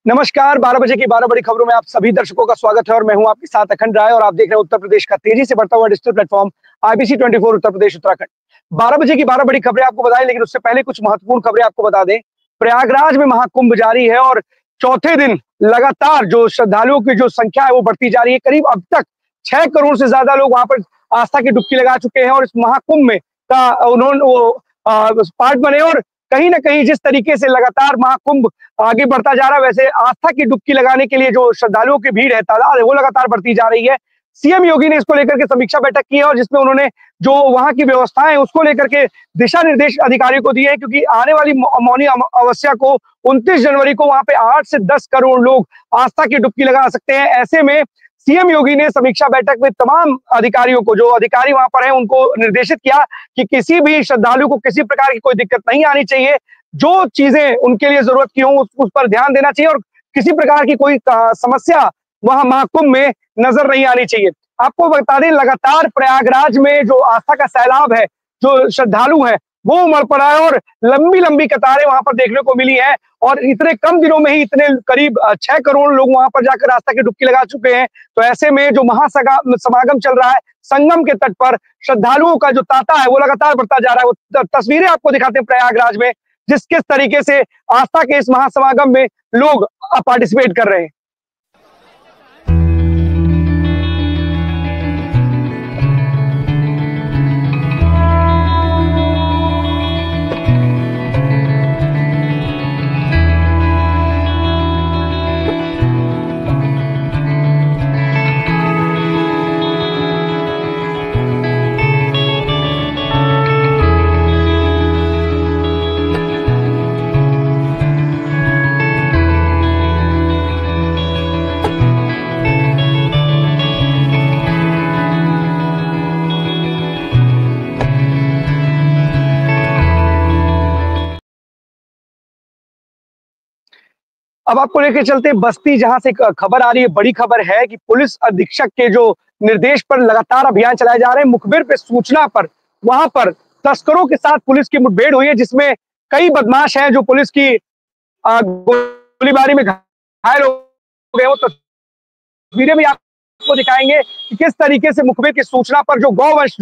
नमस्कार, 12 बजे की 12 बड़ी खबरों में आप सभी दर्शकों का स्वागत है और मैं हूं आपके साथ अखंड राय और आप देख रहे हैं उत्तर प्रदेश का तेजी से बढ़ता हुआ digital platform IBC 24 Uttar Pradesh Uttarakhand. 12 बजे की 12 बड़ी खबरें आपको बताएं, लेकिन उससे पहले कुछ महत्वपूर्ण खबरें आपको बता दें। प्रयागराज में महाकुंभ जारी है और चौथे दिन लगातार जो श्रद्धालुओं की जो संख्या है वो बढ़ती जा रही है। करीब अब तक 6 करोड़ से ज्यादा लोग वहां पर आस्था की डुबकी लगा चुके हैं और इस महाकुंभ में का उन्होंने पार्ट बने और कहीं ना कहीं जिस तरीके से लगातार महाकुंभ आगे बढ़ता जा रहा है, वैसे आस्था की डुबकी लगाने के लिए जो श्रद्धालुओं की भीड़ है, तादाद है, वो लगातार बढ़ती जा रही है। सीएम योगी ने इसको लेकर के समीक्षा बैठक की है और जिसमें उन्होंने जो वहां की व्यवस्थाएं उसको लेकर के दिशा निर्देश अधिकारियों को दिए हैं, क्योंकि आने वाली मौनी अमावस्या को 29 जनवरी को वहां पे 8 से 10 करोड़ लोग आस्था की डुबकी लगा सकते हैं। ऐसे में सीएम योगी ने समीक्षा बैठक में तमाम अधिकारियों को, जो अधिकारी वहां पर हैं, उनको निर्देशित किया कि किसी भी श्रद्धालु को किसी प्रकार की कोई दिक्कत नहीं आनी चाहिए। जो चीजें उनके लिए जरूरत की हो उस पर ध्यान देना चाहिए और किसी प्रकार की कोई समस्या वहां महाकुंभ में नजर नहीं आनी चाहिए। आपको बता दें, लगातार प्रयागराज में जो आस्था का सैलाब है, जो श्रद्धालु है, वो उमड़ पड़ा है और लंबी लंबी कतारें वहां पर देखने को मिली है और इतने कम दिनों में ही इतने करीब 6 करोड़ लोग वहां पर जाकर आस्था की डुबकी लगा चुके हैं। तो ऐसे में जो महासमागम चल रहा है संगम के तट पर, श्रद्धालुओं का जो तांता है वो लगातार बढ़ता जा रहा है। वो तस्वीरें आपको दिखाते हैं प्रयागराज में, जिस किस तरीके से आस्था के इस महासमागम में लोग पार्टिसिपेट कर रहे हैं। अब आपको लेकर चलते हैं बस्ती, जहां से खबर आ रही है। बड़ी खबर है कि पुलिस अधीक्षक के जो निर्देश पर लगातार अभियान चलाए जा रहे हैं। मुखबिर पे सूचना पर वहां पर तस्करों के साथ पुलिस की मुठभेड़ हुई है, जिसमें कई बदमाश हैं जो पुलिस की गोलीबारी में घायल हो गए। वो तस्वीरें भी आपको दिखाएंगे कि किस तरीके से मुखबिर की सूचना पर जो गौवंश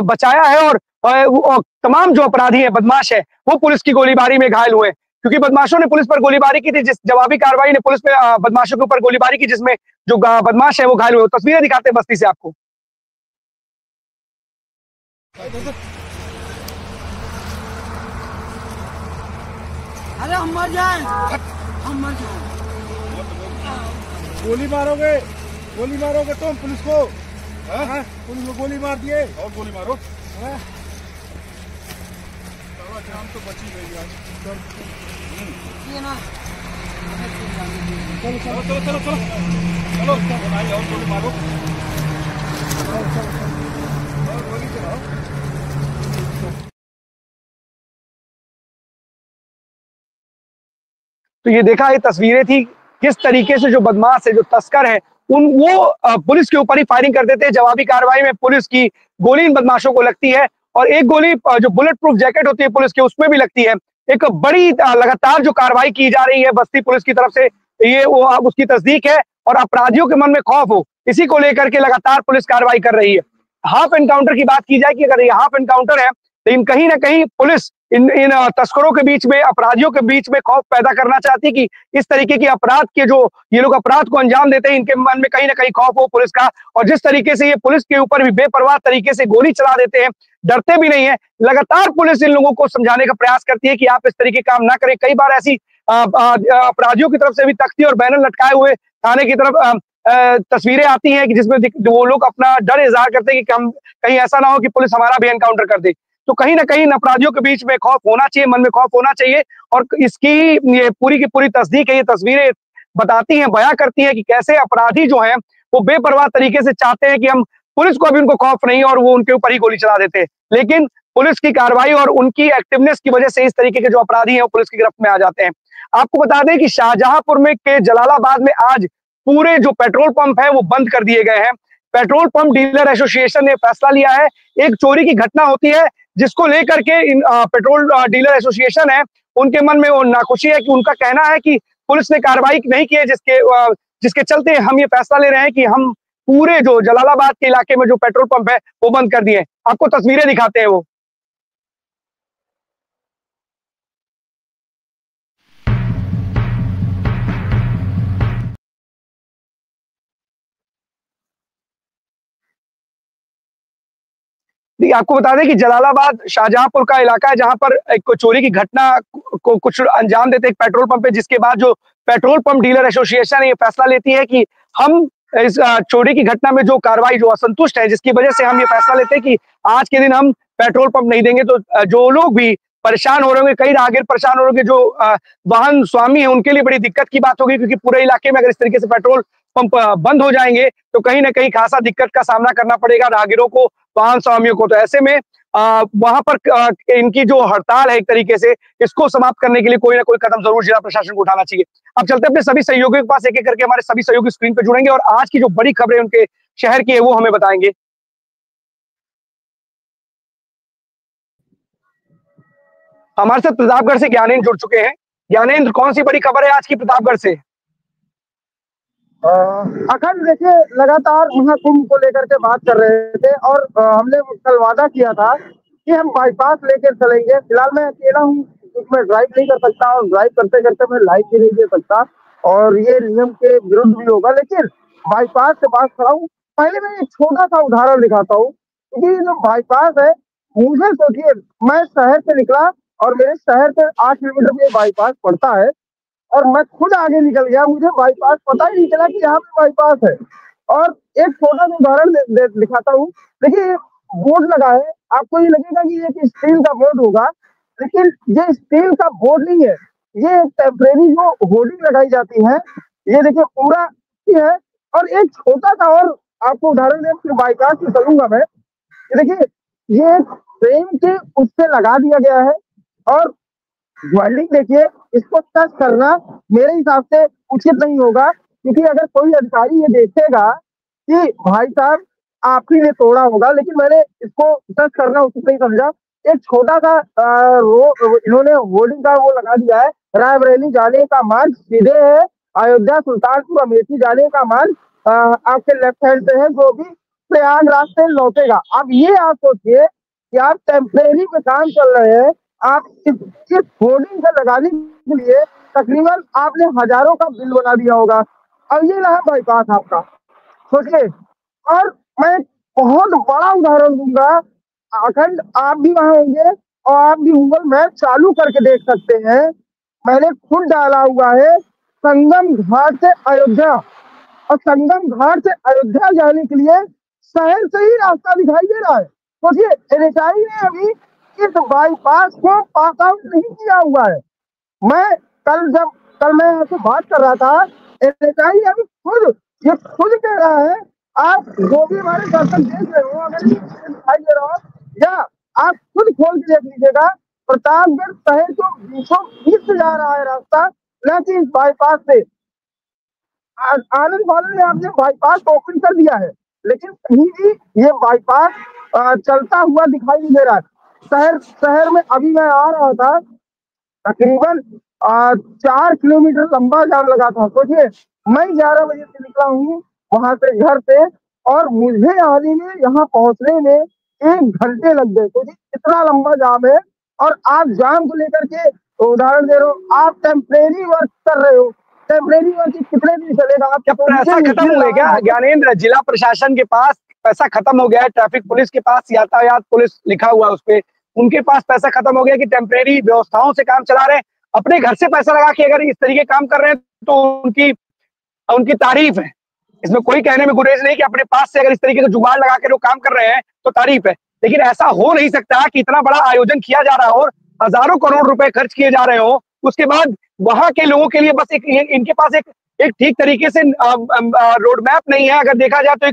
बचाया है और तमाम जो अपराधी है, बदमाश है, वो पुलिस की गोलीबारी में घायल हुए, क्योंकि बदमाशों ने पुलिस पर गोलीबारी की थी। जिस जवाबी कार्रवाई ने पुलिस पे बदमाशों के ऊपर गोलीबारी की, जिसमें जो बदमाश है वो घायल हुए। तस्वीरें दिखाते हैं बस्ती से आपको। अरे हम मर जाएं, हम मर जाएं। गोली मारोगे तुम पुलिस को? पुलिस को गोली मार दिए और गोली मारो। जान तो बची गई आज। ये ना चलो चलो चलो चलो चलो चलो बनाइए और गोली मारो और गोली चलाओ। तो ये देखा, ये तस्वीरें थी किस तरीके से जो बदमाश है, जो तस्कर है, वो पुलिस के ऊपर ही फायरिंग कर देते हैं। जवाबी कार्रवाई में पुलिस की गोली इन बदमाशों को लगती है और एक गोली जो बुलेट प्रूफ जैकेट होती है पुलिस के, उसमें भी लगती है। एक बड़ी लगातार जो कार्रवाई की जा रही है बस्ती पुलिस की तरफ से, ये वो उसकी तस्दीक है और अपराधियों के मन में खौफ हो, इसी को लेकर के लगातार पुलिस कार्रवाई कर रही है। हाफ एनकाउंटर की बात की जाए कि अगर ये हाफ एनकाउंटर है, लेकिन कहीं ना कहीं पुलिस इन तस्करों के बीच में, अपराधियों के बीच में खौफ पैदा करना चाहती है कि इस तरीके के अपराध के जो ये लोग अपराध को अंजाम देते हैं, इनके मन में कहीं ना कहीं खौफ हो पुलिस का। और जिस तरीके से ये पुलिस के ऊपर भी बेपरवाह तरीके से गोली चला देते हैं, डरते भी नहीं है। लगातार पुलिस इन लोगों को समझाने का प्रयास करती है कि आप इस तरीके काम ना करें। कई बार ऐसी अपराधियों की तरफ से भी तख्ती और बैनर लटकाए हुए थाने की तरफ तस्वीरें आती हैं कि जिसमें वो लोग अपना डर इजहार करते हैं कि हम कहीं ऐसा ना हो कि पुलिस हमारा भी एनकाउंटर कर दे। तो कहीं ना कहीं इन अपराधियों के बीच में खौफ होना चाहिए, मन में खौफ होना चाहिए और इसकी ये पूरी की पूरी तस्दीक है। ये तस्वीरें बताती हैं, बयां करती हैं कि कैसे अपराधी जो हैं वो बेपरवाह तरीके से चाहते हैं कि हम पुलिस को अभी उनको खौफ नहीं और वो उनके ऊपर ही गोली चला देते हैं। लेकिन पुलिस की कार्रवाई और उनकी एक्टिवनेस की वजह से इस तरीके के जो अपराधी हैं वो पुलिस की गिरफ्त में आ जाते हैं। आपको बता दें कि शाहजहांपुर में के जलालाबाद में आज पूरे जो पेट्रोल पंप है वो बंद कर दिए गए हैं। पेट्रोल पंप डीलर एसोसिएशन ने फैसला लिया है। एक चोरी की घटना होती है जिसको लेकर के इन पेट्रोल डीलर एसोसिएशन है, उनके मन में वो नाखुशी है कि उनका कहना है कि पुलिस ने कार्रवाई नहीं की है, जिसके चलते हम ये फैसला ले रहे हैं कि हम पूरे जो जलालाबाद के इलाके में जो पेट्रोल पंप है वो बंद कर दिए। आपको तस्वीरें दिखाते हैं वो। आपको बता दें कि जलालाबाद शाहजहांपुर का इलाका है, जहां पर एक चोरी की घटना को कुछ अंजाम देते एक पेट्रोल पंप है, जिसके बाद जो पेट्रोल पंप डीलर एसोसिएशन है ये फैसला लेती है कि हम इस चोरी की घटना में जो कार्रवाई जो असंतुष्ट है, जिसकी वजह से हम ये फैसला लेते हैं कि आज के दिन हम पेट्रोल पंप नहीं देंगे। तो जो लोग भी परेशान हो रहे होंगे, कई राहगीर परेशान हो रहे होंगे, जो वाहन स्वामी है उनके लिए बड़ी दिक्कत की बात होगी, क्योंकि पूरे इलाके में अगर इस तरीके से पेट्रोल पंप बंद हो जाएंगे तो कहीं ना कहीं खासा दिक्कत का सामना करना पड़ेगा राहगीरों को, वाहन स्वामियों को। तो ऐसे में वहां पर इनकी जो हड़ताल है एक तरीके से, इसको समाप्त करने के लिए कोई ना कोई कदम जरूर जिला प्रशासन को उठाना चाहिए। अब चलते अपने सभी सहयोगियों के पास, एक एक करके हमारे सभी सहयोगी स्क्रीन पे जुड़ेंगे और आज की जो बड़ी खबरें उनके शहर की है वो हमें बताएंगे। हमारे साथ प्रतापगढ़ से ज्ञानेंद्र जुड़ चुके हैं। ज्ञानेंद्र, कौन सी बड़ी खबर है आज की प्रतापगढ़ से? अखंड देखिए, लगातार महाकुंभ को लेकर के बात कर रहे थे और हमने कल वादा किया था कि हम बाईपास लेकर चलेंगे। फिलहाल मैं अकेला हूँ, उसमें ड्राइव नहीं कर सकता और ड्राइव करते करते मैं लाइव भी नहीं दे सकता और ये नियम के विरुद्ध भी होगा, लेकिन बाईपास के पास खड़ा हूँ। पहले मैं एक छोटा सा उदाहरण दिखाता हूँ, क्योंकि जो बाईपास है, मुझे सोचिए मैं शहर से निकला और मेरे शहर से 8 किलोमीटर में बाईपास पड़ता है और मैं खुद आगे निकल गया, मुझे बाईपास पता ही नहीं चला कि यहाँ पे बाईपास है। और एक छोटा सा उदाहरण दिखाता हूँ। देखिए, बोर्ड लगा है, आपको ये लगेगा कि ये एक स्टील का बोर्ड होगा, लेकिन ये स्टील का बोर्ड नहीं है, ये टेम्परेरी जो होर्डिंग लगाई जाती है, ये देखिए पूरा ही है। और एक छोटा सा और आपको उदाहरण दे, फिर बाईपास से चलूंगा मैं। ये देखिए, ये फ्रेम के उससे लगा दिया गया है और वेल्डिंग देखिए, इसको टच करना मेरे हिसाब से उचित नहीं होगा, क्योंकि अगर कोई अधिकारी ये देखेगा कि भाई साहब आप ही ने तोड़ा होगा, लेकिन मैंने इसको टच करना उचित नहीं समझा। एक छोटा सा इन्होंने होर्डिंग का वो लगा दिया है, रायबरेली जाने का मार्ग सीधे है, अयोध्या सुल्तानपुर अमेठी जाने का मार्ग आपके लेफ्ट हैंड से है, जो भी प्रयागराज से लौटेगा। अब ये आप सोचिए कि आप टेम्परेरी पे काम चल रहे हैं, आप इस होर्डिंग से लगाने के लिए तकरीबन आपने हजारों का बिल बना दिया होगा। अब ये रहा बाईपास आपका, सोचिए। और मैं बहुत बड़ा उदाहरण दूंगा, अखंड आप भी वहां होंगे और आप भी गूगल मैप चालू करके देख सकते हैं, मैंने खुद डाला हुआ है संगम घाट से अयोध्या, और संगम घाट से अयोध्या जाने के लिए शहर से ही रास्ता दिखाई दे रहा है। सोचिए, एनएचआई ने अभी इस बाईपास को पास आउट नहीं किया हुआ है। मैं कल मैं आपसे बात कर रहा था, एनएचआई अभी खुद कह रहा है, आप जो भी हमारे दर्शक देख रहे हो, अगर दिखाई दे रहा हो या आप खुद खोल के देख लीजिएगा, प्रतापगढ़ शहर को बीचों बीच से जा रहा है रास्ता, न कि इस बाईपास से। आनंद वाले ने आपने बाईपास ओपन कर दिया है, लेकिन कहीं भी ये बाईपास चलता हुआ दिखाई नहीं दे रहा है। शहर में अभी मैं आ रहा था, तकरीबन 4 किलोमीटर लंबा जाम लगा था। सोचिए, मैं 11 बजे से निकला हूँ वहां से, घर से, और मुझे आने में, यहाँ पहुंचने में 1 घंटे लग गए। सोचिए, इतना लंबा जाम है और आप जाम को लेकर के उदाहरण दे रहे हो, आप टेम्परेरी वर्क कर रहे हो। टेम्परेरी वर्क कितने दिन चलेगा? आप क्या पैसा खत्म हो गया क्या ज्ञानेंद्र? जिला प्रशासन के पास पैसा खत्म हो गया है, ट्रैफिक पुलिस के पास यातायात पुलिस लिखा हुआ है उस पे, उनके पास पैसा खत्म हो गया कि टेम्परेरी व्यवस्थाओं से काम चला रहे हैं? अपने घर से पैसा लगा के अगर इस तरीके काम कर रहे हैं तो उनकी तारीफ है, इसमें कोई कहने में गुरेज नहीं कि अपने पास से अगर इस तरीके से जुगाड़ लगा के वो काम कर रहे हैं तो तारीफ है। लेकिन ऐसा हो नहीं सकता कि इतना बड़ा आयोजन किया जा रहा हो और हजारों करोड़ रुपए खर्च किए जा रहे हो, उसके बाद वहां के लोगों के लिए बस इनके पास एक ठीक तरीके से रोड मैप नहीं है। अगर देखा जाए तो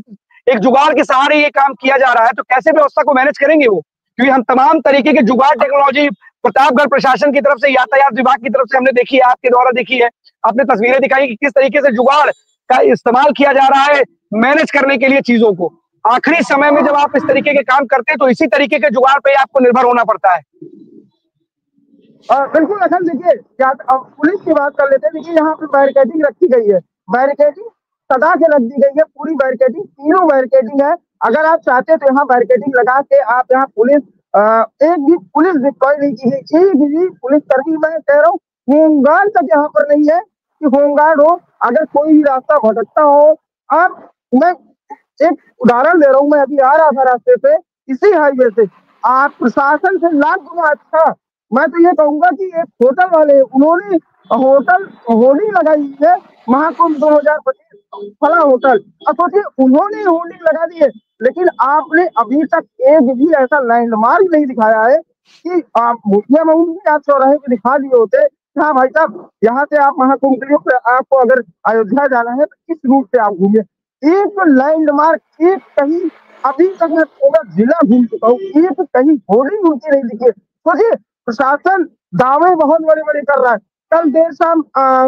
एक जुगाड़ के सहारे ये काम किया जा रहा है, तो कैसे व्यवस्था को मैनेज करेंगे वो? क्योंकि हम तमाम तरीके के जुगाड़ टेक्नोलॉजी प्रतापगढ़ प्रशासन की तरफ से, यातायात विभाग की तरफ से हमने देखी है, आपके द्वारा देखी है, आपने तस्वीरें दिखाई कि किस तरीके से जुगाड़ का इस्तेमाल किया जा रहा है मैनेज करने के लिए चीजों को। आखिरी समय में जब आप इस तरीके के काम करते हैं तो इसी तरीके के जुगाड़ पे आपको निर्भर होना पड़ता है। बिल्कुल अखन देखिए क्या अब पुलिस की बात कर लेते हैं। देखिए यहाँ पे बैरिकेडिंग रखी गई है, बैरिकेडिंग सदा के रख दी गई है, पूरी बैरिकेडिंग, तीनों बैरिकेडिंग है। अगर आप चाहते तो यहाँ बैरिकेडिंग लगा के आप यहाँ पुलिस एक भी पुलिस डिप्लॉय नहीं की है, एक भी पुलिस कर्मी, मैं कह रहा हूँ होमगार्ड तक यहाँ पर नहीं है कि होमगार्ड हो। अगर कोई भी रास्ता भटकता हो, आप, मैं एक उदाहरण दे रहा हूँ, मैं अभी आ रहा था रास्ते पे, इसी हाईवे से, आप प्रशासन से लाख गुना अच्छा, मैं तो ये कहूंगा कि एक होटल वाले, उन्होंने होटल होर्डिंग लगाई है, महाकुंभ 2025 फला होटल। अब सोचिए उन्होंने होर्डिंग लगा दी है, लेकिन आपने अभी तक एक भी ऐसा लैंडमार्क नहीं दिखाया है कि आप भूतिया महू भी आप चौराहे पे दिखा दिए होते। हाँ भाई साहब, यहाँ से आप महाकुंभ के लिए आपको अगर अयोध्या जाना है तो इस रूट से आप घूमिए। एक लैंडमार्क, एक कहीं, अभी तक मैं पूरा जिला घूम चुका हूँ, एक कहीं होर्डिंग उनकी नहीं दिखी है। सोचिए प्रशासन दावे बहुत बड़े बड़े कर रहा है। कल देर शाम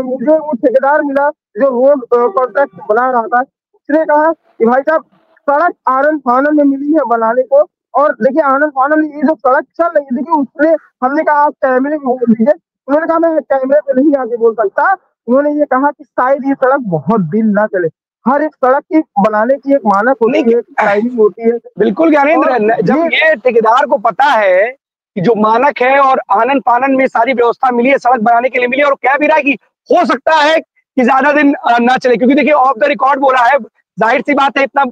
मुझे वो ठेकेदार मिला जो रोड कॉन्ट्रैक्ट बना रहा था, उसने कहा कि भाई साहब सड़क आनन फानन में मिली है बनाने को, और देखिए आनन फानन में ये जो सड़क चल रही है, देखिए उसने, हमने कहा आप कैमरे में बोल दीजिए, उन्होंने कहा मैं कैमरे पे नहीं आके बोल सकता। उन्होंने ये कहा कि शायद ये सड़क बहुत दिन ना चले। हर एक सड़क की बनाने की एक मानक होती नहीं, है, टाइमिंग होती है। बिल्कुल ज्ञानेंद्र, जब ये ठेकेदार को पता है कि जो मानक है और आनन फानन में सारी व्यवस्था मिली है, सड़क बनाने के लिए मिली है, और कह भी रहा है कि हो सकता है कि ज्यादा दिन ना चले, क्योंकि देखिए ऑफ द रिकॉर्ड बोला है, जाहिर सी बात है, इतना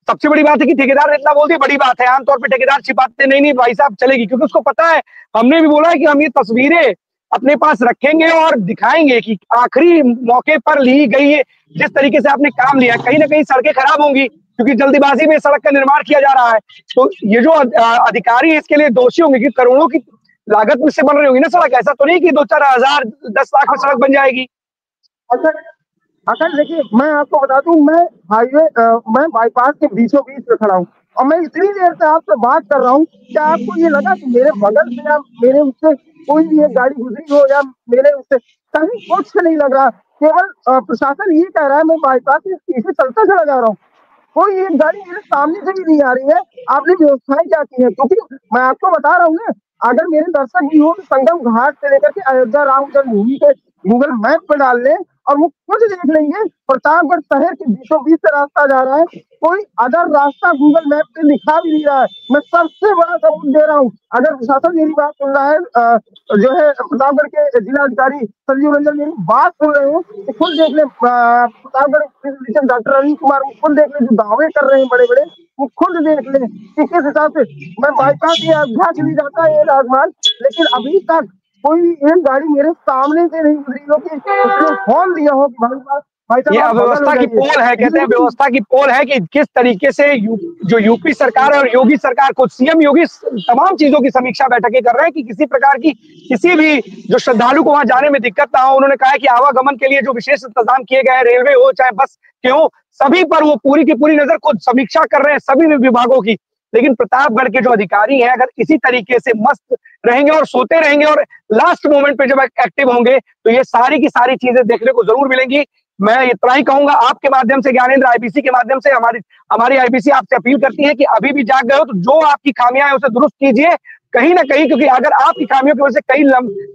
सबसे बड़ी बात है कि ठेकेदार ने इतना बोल दिया, बड़ी बात है। आमतौर पर ठेकेदार छिपाते नहीं, नहीं भाई साहब चलेगी, क्योंकि उसको पता है, हमने भी बोला है कि हम ये तस्वीरें अपने पास रखेंगे और दिखाएंगे कि आखिरी मौके पर ली गई है, जिस तरीके से आपने काम लिया है। कहीं ना कहीं सड़कें खराब होंगी क्योंकि जल्दीबाजी में सड़क का निर्माण किया जा रहा है, तो ये जो अधिकारी है इसके लिए दोषी होंगे कि करोड़ों की लागत में से बन रही होगी ना सड़क। ऐसा तो नहीं कि 2-4 हजार 10 लाख में सड़क बन जाएगी। अगर अगर देखिए मैं आपको बता दूं, मैं हाईवे मैं बाईपास के बीचों बीच में खड़ा हूँ, और मैं इतनी देर से आपसे बात कर रहा हूँ, क्या आपको ये लगा कि मेरे बगल से या मेरे उससे कोई भी एक गाड़ी गुजरी हो, या मेरे उससे कहीं कुछ नहीं लग रहा। केवल प्रशासन ये कह रहा है मैं बाईपास के पीछे चलता चला जा रहा हूँ, कोई एक गाड़ी मेरे सामने से भी नहीं आ रही है। आपने व्यवस्थाएं क्या की है? क्योंकि मैं आपको बता रहा हूँ ना, अगर मेरे दर्शक भी हो तो संगम घाट से लेकर के अयोध्या राम जन्मभूमि के गूगल मैप पे डाल लें और वो खुद देख लेंगे, प्रतापगढ़ शहर के बीचों बीच से रास्ता जा रहा है, कोई अदर रास्ता गूगल मैप पे लिखा भी नहीं रहा है। मैं सबसे बड़ा सबूत दे रहा हूँ, अगर प्रशासन मेरी बात सुन रहा है, जो है प्रतापगढ़ के जिलाधिकारी संजीव रंजन मेरी बात सुन रहे हो तो खुद देख ले, प्रतापगढ़ डॉक्टर रवि कुमार वो खुद देख ले, जो दावे कर रहे हैं बड़े बड़े, वो खुद देख ले कि किस हिसाब से मैं बाईपास ये अयोध्या के लिए जाता है ये राजमार्ग, लेकिन अभी तक कोई एक गाड़ी मेरे सामने से नहीं गुजरी हो कि उसने फोन दिया हो कि भाई ये साहब अव्यवस्था की पोल है, कहते हैं व्यवस्था की पोल है कि किस तरीके से जो यूपी सरकार है और योगी सरकार, खुद सीएम योगी तमाम चीजों की समीक्षा बैठकें कर रहे हैं कि किसी प्रकार की किसी भी जो श्रद्धालु को वहां जाने में दिक्कत ना हो। उन्होंने कहा है कि आवागमन के लिए जो विशेष इंतजाम किए गए हैं, रेलवे हो चाहे बस के हो, सभी पर वो पूरी की पूरी नजर खुद समीक्षा कर रहे हैं सभी विभागों की। लेकिन प्रतापगढ़ के जो अधिकारी हैं अगर इसी तरीके से मस्त रहेंगे और सोते रहेंगे और लास्ट मोमेंट पे जब एक्टिव होंगे तो ये सारी की सारी चीजें देखने को जरूर मिलेंगी। मैं इतना ही कहूंगा आपके माध्यम से, ज्ञानेंद्र, आईबीसी के माध्यम से, हमारी आईबीसी आपसे अपील करती है कि अभी भी जाग गए हो तो जो आपकी खामियां है उसे दुरुस्त कीजिए कहीं ना कहीं, क्योंकि अगर आपकी खामियों की वजह से कई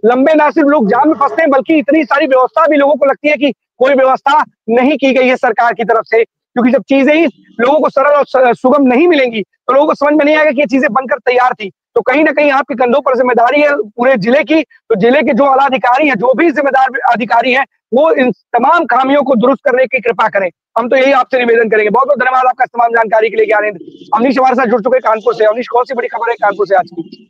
लंबे ना सिर्फ लोग जाम में फंसते हैं बल्कि इतनी सारी व्यवस्था भी लोगों को लगती है कि कोई व्यवस्था नहीं की गई है सरकार की तरफ से। क्योंकि जब चीजें ही लोगों को सरल और सुगम नहीं मिलेंगी तो लोगों को समझ में नहीं आएगा कि ये चीजें बनकर तैयार थी। तो कहीं ना कहीं आपके कंधों पर जिम्मेदारी है पूरे जिले की, तो जिले के जो आला अधिकारी हैं, जो भी जिम्मेदार अधिकारी हैं, वो इन तमाम खामियों को दुरुस्त करने की कृपा करें। हम तो यही आपसे निवेदन करेंगे। बहुत बहुत धन्यवाद आपका तमाम जानकारी के लिए ज्ञानेंद्र। अवनीश हमारे साथ जुड़ चुके कानपुर से। अवनीश, कौन सी बड़ी खबर है कानपुर से आज की?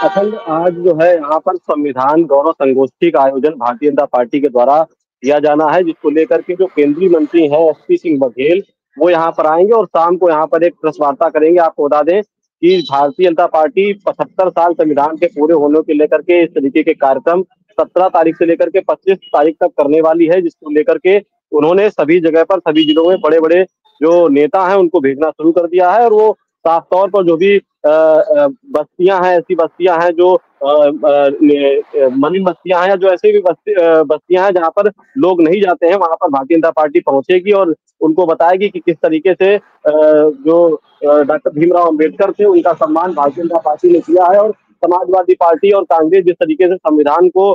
अखंड, आज जो है यहाँ पर संविधान गौरव संगोष्ठी का आयोजन भारतीय जनता पार्टी के द्वारा किया जाना है, जिसको लेकर के जो केंद्रीय मंत्री हैं एसपी सिंह बघेल वो यहाँ पर आएंगे और शाम को यहाँ पर एक प्रेस वार्ता करेंगे। आपको बता दें कि भारतीय जनता पार्टी 75 साल संविधान के पूरे होने के लेकर के इस तरीके के कार्यक्रम 17 तारीख से लेकर के 25 तारीख तक करने वाली है, जिसको लेकर के उन्होंने सभी जगह पर सभी जिलों में बड़े बड़े जो नेता हैं उनको भेजना शुरू कर दिया है। और वो साफ तौर पर जो भी बस्तियां हैं, ऐसी बस्तियां हैं जो मलिन बस्तियां हैं या जो ऐसे भी बस्तियां हैं जहां पर लोग नहीं जाते हैं, वहां पर भारतीय जनता पार्टी पहुंचेगी और उनको बताएगी कि किस तरीके से जो डॉक्टर भीमराव अंबेडकर थे उनका सम्मान भारतीय जनता पार्टी ने किया है और समाजवादी पार्टी और कांग्रेस जिस तरीके से संविधान को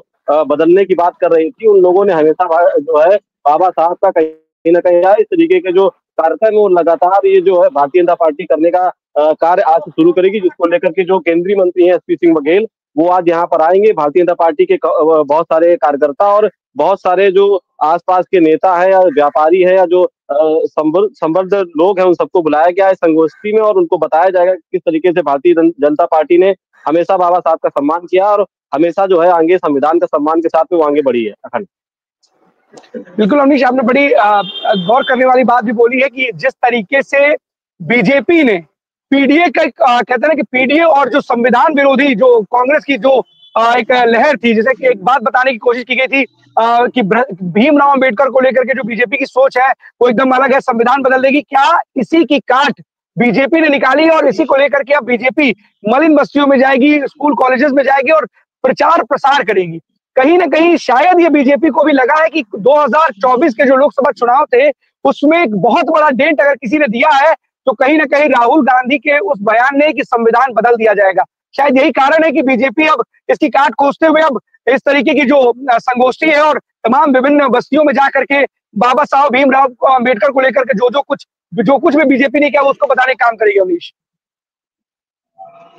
बदलने की बात कर रही थी, उन लोगों ने हमेशा जो है बाबा साहब का कहीं ना कहीं इस तरीके के जो कार्यक्रम है वो लगातार ये जो है भारतीय जनता पार्टी करने का कार्य आज से शुरू करेगी, जिसको लेकर के जो केंद्रीय मंत्री हैं एसपी सिंह बघेल वो आज यहाँ पर आएंगे। भारतीय जनता पार्टी के बहुत सारे कार्यकर्ता और बहुत सारे जो आसपास के नेता है या व्यापारी है या जो संबद्ध लोग हैं, उन सबको बुलाया गया है संगोष्ठी में और उनको बताया जाएगा कि किस तरीके से भारतीय जनता पार्टी ने हमेशा बाबा साहब का सम्मान किया और हमेशा जो है आगे संविधान का सम्मान के साथ में वो आगे बढ़ी है। अखंड बिल्कुल अवनीश, आपने बड़ी गौर करने वाली बात भी बोली है कि जिस तरीके से बीजेपी ने पीडीए का कहते हैं कि पीडीए और जो संविधान विरोधी जो कांग्रेस की जो एक लहर थी, जैसे कि एक बात बताने की कोशिश की गई थी कि भीमराव अंबेडकर को लेकर के जो बीजेपी की सोच है वो एकदम अलग है, संविधान बदल देगी। क्या इसी की काट बीजेपी ने निकाली है और इसी को लेकर के अब बीजेपी मलिन बस्तियों में जाएगी, स्कूल कॉलेजेस में जाएगी और प्रचार प्रसार करेगी। कहीं ना कहीं शायद ये बीजेपी को भी लगा है कि 2024 के जो लोकसभा चुनाव थे उसमें एक बहुत बड़ा डेंट अगर किसी ने दिया है तो कहीं ना कहीं राहुल गांधी के उस बयान ने कि संविधान बदल दिया जाएगा। शायद यही कारण है कि बीजेपी अब इसकी काट खोजते हुए अब इस तरीके की जो संगोष्ठी है और तमाम विभिन्न बस्तियों में जाकर के बाबा साहब भीमराव अम्बेडकर को लेकर के जो कुछ भी बीजेपी ने किया उसको बताने का काम करेगी। अवनीश,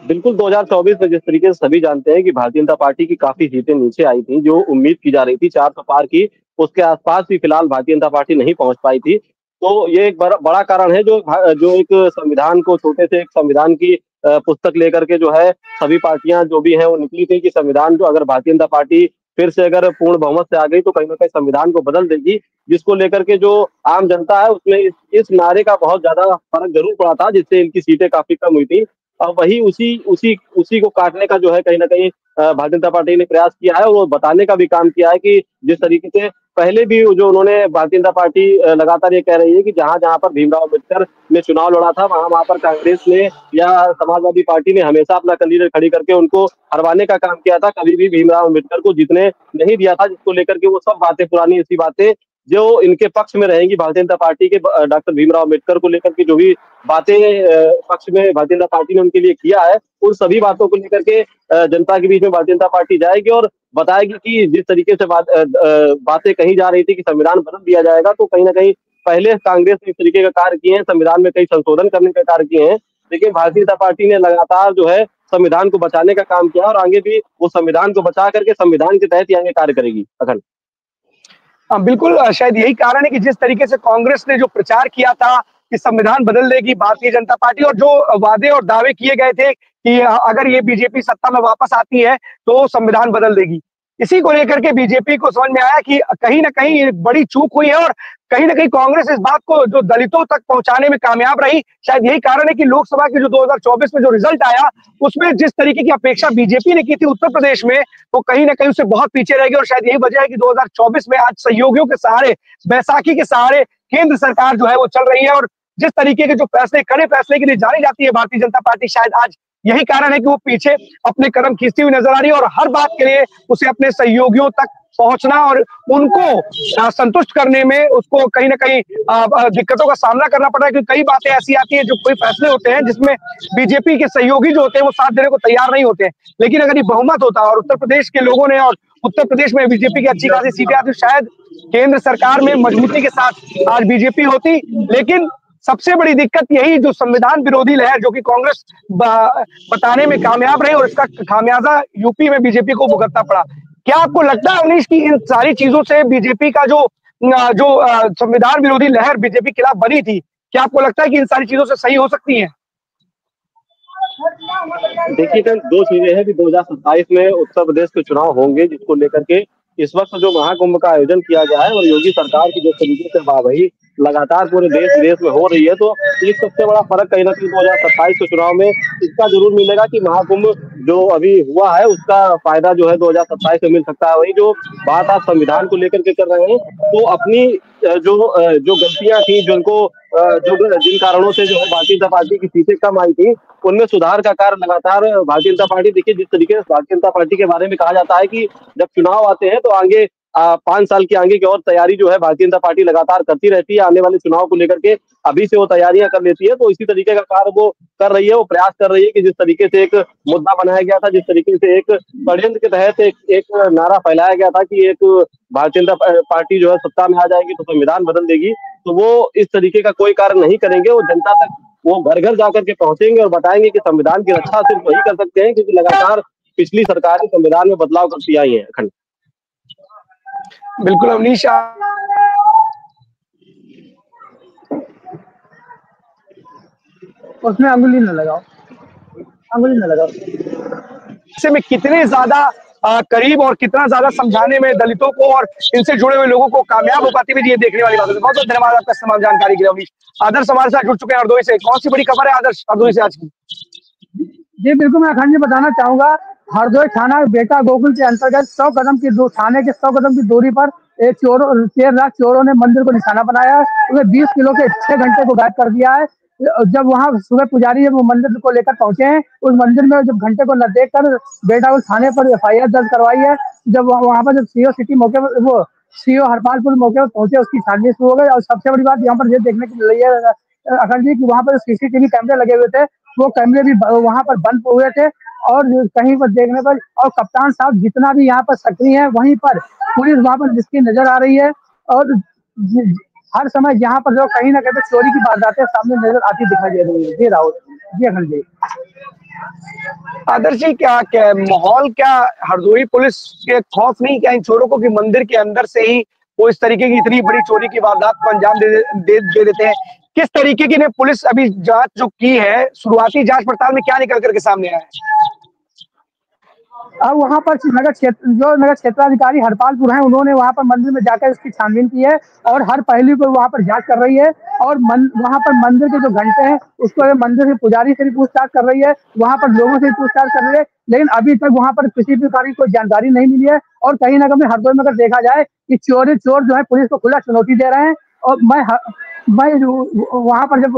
बिल्कुल 2024 में जिस तरीके से सभी जानते हैं कि भारतीय जनता पार्टी की काफी सीटें नीचे आई थी, जो उम्मीद की जा रही थी 400 पार की, उसके आसपास भी फिलहाल भारतीय जनता पार्टी नहीं पहुंच पाई थी। तो ये एक बड़ा कारण है जो एक संविधान को छोटे से एक संविधान की पुस्तक लेकर के जो है सभी पार्टियां जो भी हैं वो निकली थी कि संविधान जो अगर भारतीय जनता पार्टी फिर से अगर पूर्ण बहुमत से आ गई तो कहीं ना कहीं संविधान को बदल देगी, जिसको लेकर के जो आम जनता है उसमें इस नारे का बहुत ज्यादा फर्क जरूर पड़ा था, जिससे इनकी सीटें काफी कम हुई थी। अब वही उसी को काटने का जो है कहीं ना कहीं भारतीय जनता पार्टी ने प्रयास किया है और वो बताने का भी काम किया है कि जिस तरीके से पहले भी जो उन्होंने भारतीय जनता पार्टी लगातार ये कह रही है कि जहां जहां पर भीमराव अम्बेडकर ने चुनाव लड़ा था वहां पर कांग्रेस ने या समाजवादी पार्टी ने हमेशा अपना कैंडिडेट खड़ी करके उनको हरवाने का काम किया था, कभी भी भीमराव अम्बेडकर को जीतने नहीं दिया था, जिसको लेकर के वो सब बातें पुरानी ऐसी बातें जो इनके पक्ष में रहेंगी भारतीय जनता पार्टी के डॉक्टर भीमराव अम्बेडकर को लेकर के जो भी बातें पक्ष में भारतीय जनता पार्टी ने उनके लिए किया है, उन सभी बातों को लेकर के जनता के बीच में भारतीय जनता पार्टी जाएगी और बताएगी कि जिस तरीके से बातें कही जा रही थी कि संविधान बदल दिया जाएगा, तो कहीं ना कहीं पहले कांग्रेस ने इस तरीके का कार्य किए हैं, संविधान में कई संशोधन करने का कार्य किए हैं, लेकिन भारतीय जनता पार्टी ने लगातार जो है संविधान को बचाने का काम किया और आगे भी वो संविधान को बचा करके संविधान के तहत ही आगे कार्य करेगी। अखंड बिल्कुल शायद यही कारण है कि जिस तरीके से कांग्रेस ने जो प्रचार किया था कि संविधान बदल देगी भारतीय जनता पार्टी और जो वादे और दावे किए गए थे कि अगर ये बीजेपी सत्ता में वापस आती है तो संविधान बदल देगी, इसी को लेकर के बीजेपी को समझ में आया कि कहीं ना कहीं एक बड़ी चूक हुई है और कहीं ना कहीं कांग्रेस इस बात को जो दलितों तक पहुंचाने में कामयाब रही। शायद यही कारण है कि लोकसभा के जो 2024 में जो रिजल्ट आया उसमें जिस तरीके की अपेक्षा बीजेपी ने की थी उत्तर प्रदेश में वो कहीं ना कहीं उससे बहुत पीछे रह गई और शायद यही वजह है कि 2024 में आज सहयोगियों के सहारे, बैसाखी के सहारे केंद्र सरकार जो है वो चल रही है और जिस तरीके के जो फैसले, कड़े फैसले के लिए जानी जाती है भारतीय जनता पार्टी, शायद आज यही कारण है कि वो पीछे अपने कदम खींचती हुई नजर आ रही है और हर बात के लिए उसे अपने सहयोगियों तक पहुंचना और उनको संतुष्ट करने में उसको कहीं ना कहीं दिक्कतों का सामना करना पड़ रहा है, क्योंकि कई बातें ऐसी आती हैं जो कोई फैसले होते हैं जिसमें बीजेपी के सहयोगी जो होते हैं वो साथ देने को तैयार नहीं होते हैं, लेकिन अगर ये बहुमत होता और उत्तर प्रदेश के लोगों ने और उत्तर प्रदेश में बीजेपी की अच्छी खासी सीटें आती शायद केंद्र सरकार में मजबूती के साथ आज बीजेपी होती। लेकिन सबसे बड़ी दिक्कत यही जो संविधान विरोधी लहर जो कि कांग्रेस बताने में कामयाब रही और इसका खामियाजा यूपी में बीजेपी को भुगतना पड़ा। क्या आपको लगता है अवनीश की इन सारी चीजों से बीजेपी का जो संविधान विरोधी लहर बीजेपी के खिलाफ बनी थी, क्या आपको लगता है कि इन सारी चीजों से सही हो सकती है? देखिए दो चीजें हैं कि 2027 में उत्तर प्रदेश के चुनाव होंगे, जिसको लेकर के इस वक्त जो महाकुंभ का आयोजन किया गया है और योगी सरकार की जो तरीके से वाहवाही लगातार पूरे देश विदेश में हो रही है, तो एक सबसे बड़ा फर्क कहीं ना कहीं 2027 के चुनाव में इसका जरूर मिलेगा कि महाकुंभ जो अभी हुआ है उसका फायदा जो है 2027 में मिल सकता है। वही जो बात आप संविधान को लेकर के कर रहे हैं, तो अपनी जो गलतियां थी जिन कारणों से जो है भारतीय जनता पार्टी की सीटें कम आई थी, उनमें सुधार का कार्य लगातार भारतीय जनता पार्टी, देखिए जिस तरीके से भारतीय जनता पार्टी के बारे में कहा जाता है कि जब चुनाव आते हैं तो आगे 5 साल की आगे की और तैयारी जो है भारतीय जनता पार्टी लगातार करती रहती है, आने वाले चुनाव को लेकर के अभी से वो तैयारियां कर लेती है। तो इसी तरीके का कार्य वो कर रही है, वो प्रयास कर रही है कि जिस तरीके से एक मुद्दा बनाया गया था, जिस तरीके से एक षड्यंत्र के तहत एक नारा फैलाया गया था कि एक भारतीय जनता पार्टी जो है सत्ता में आ जाएगी तो संविधान बदल देगी, तो वो इस तरीके का कोई कार्य नहीं करेंगे। वो जनता तक वो घर घर जाकर के पहुंचेंगे और बताएंगे कि संविधान की रक्षा सिर्फ वही कर सकते हैं, क्योंकि लगातार पिछली सरकारें संविधान में बदलाव करती आई है। अखंड बिल्कुल अवनीश, उसमें अंगुली न लगाओ, अंगुली न लगाओ। ऐसे में कितने ज्यादा करीब और कितना ज्यादा समझाने में दलितों को और इनसे जुड़े हुए लोगों को कामयाब हो पाती है, ये देखने वाली बात है। बहुत बहुत धन्यवाद आपका तमाम जानकारी के लिए अवनीश। आदर्श हमारे साथ जुड़ चुके हैं हरदोई से। कौन सी बड़ी खबर है आदर्श हरदोई से आज की? जी बिल्कुल, मैं अखंड जी बताना चाहूंगा, हरदोई थाना बेटा गोकुल के अंतर्गत 100 कदम की थाने के 100 कदम की दूरी पर एक देर रात चोरों ने मंदिर को निशाना बनाया है। उन्हें 20 किलो के 6 घंटे को गायब कर दिया है। जब वहां सुबह पुजारी जब वो मंदिर को लेकर पहुंचे हैं, उस मंदिर में जब घंटे को न देखकर बेटा उस थाने पर FIR दर्ज करवाई है। जब वहां पर जब सीओ सिटी मौके पर, वो सीओ हरपालपुर मौके पर पहुंचे, उसकी छानबीन शुरू हो गई। और सबसे बड़ी बात यहाँ पर ये देखने को मिल रही है अखंड जी की वहां पर CCTV कैमरे लगे हुए थे, वो कैमरे भी वहां पर बंद हुए थे। और कहीं पर देखने पर, और कप्तान साहब जितना भी यहाँ पर सक्रिय है, वहीं पर पुलिस वहां पर जिसकी नजर आ रही है। और हर समय यहाँ पर जो कहीं ना कहीं चोरी की वारदातें सामने नजर आती दिखाई दे रही है। जी राहुल जी, अखंड जी। आदर्श जी, क्या माहौल, क्या हरदोई पुलिस के खौफ नहीं क्या इन चोरों को कि मंदिर के अंदर से ही वो इस तरीके की इतनी बड़ी चोरी की वारदात को अंजाम दे देते हैं? किस तरीके की ने पुलिस अभी जांच जो की है, शुरुआती जांच पड़ताल में क्या निकल करके सामने आया है? अब वहां पर नगर क्षेत्राधिकारी हरपालपुर हैं, उन्होंने वहां पर मंदिर में जाकर इसकी छानबीन की है और हर पहलू को वहां पर जांच कर रही है। और वहां पर मंदिर के जो घंटे हैं उसको मंदिर के पुजारी से भी पूछताछ कर रही है, वहां पर लोगों से भी पूछताछ कर रही है। लेकिन अभी तक वहां पर किसी प्रकार की कोई जानकारी नहीं मिली है। और कहीं ना कहीं हरदोई में अगर देखा जाए कि चोर जो है पुलिस को खुला चुनौती दे रहे हैं। और मैं वहां पर जब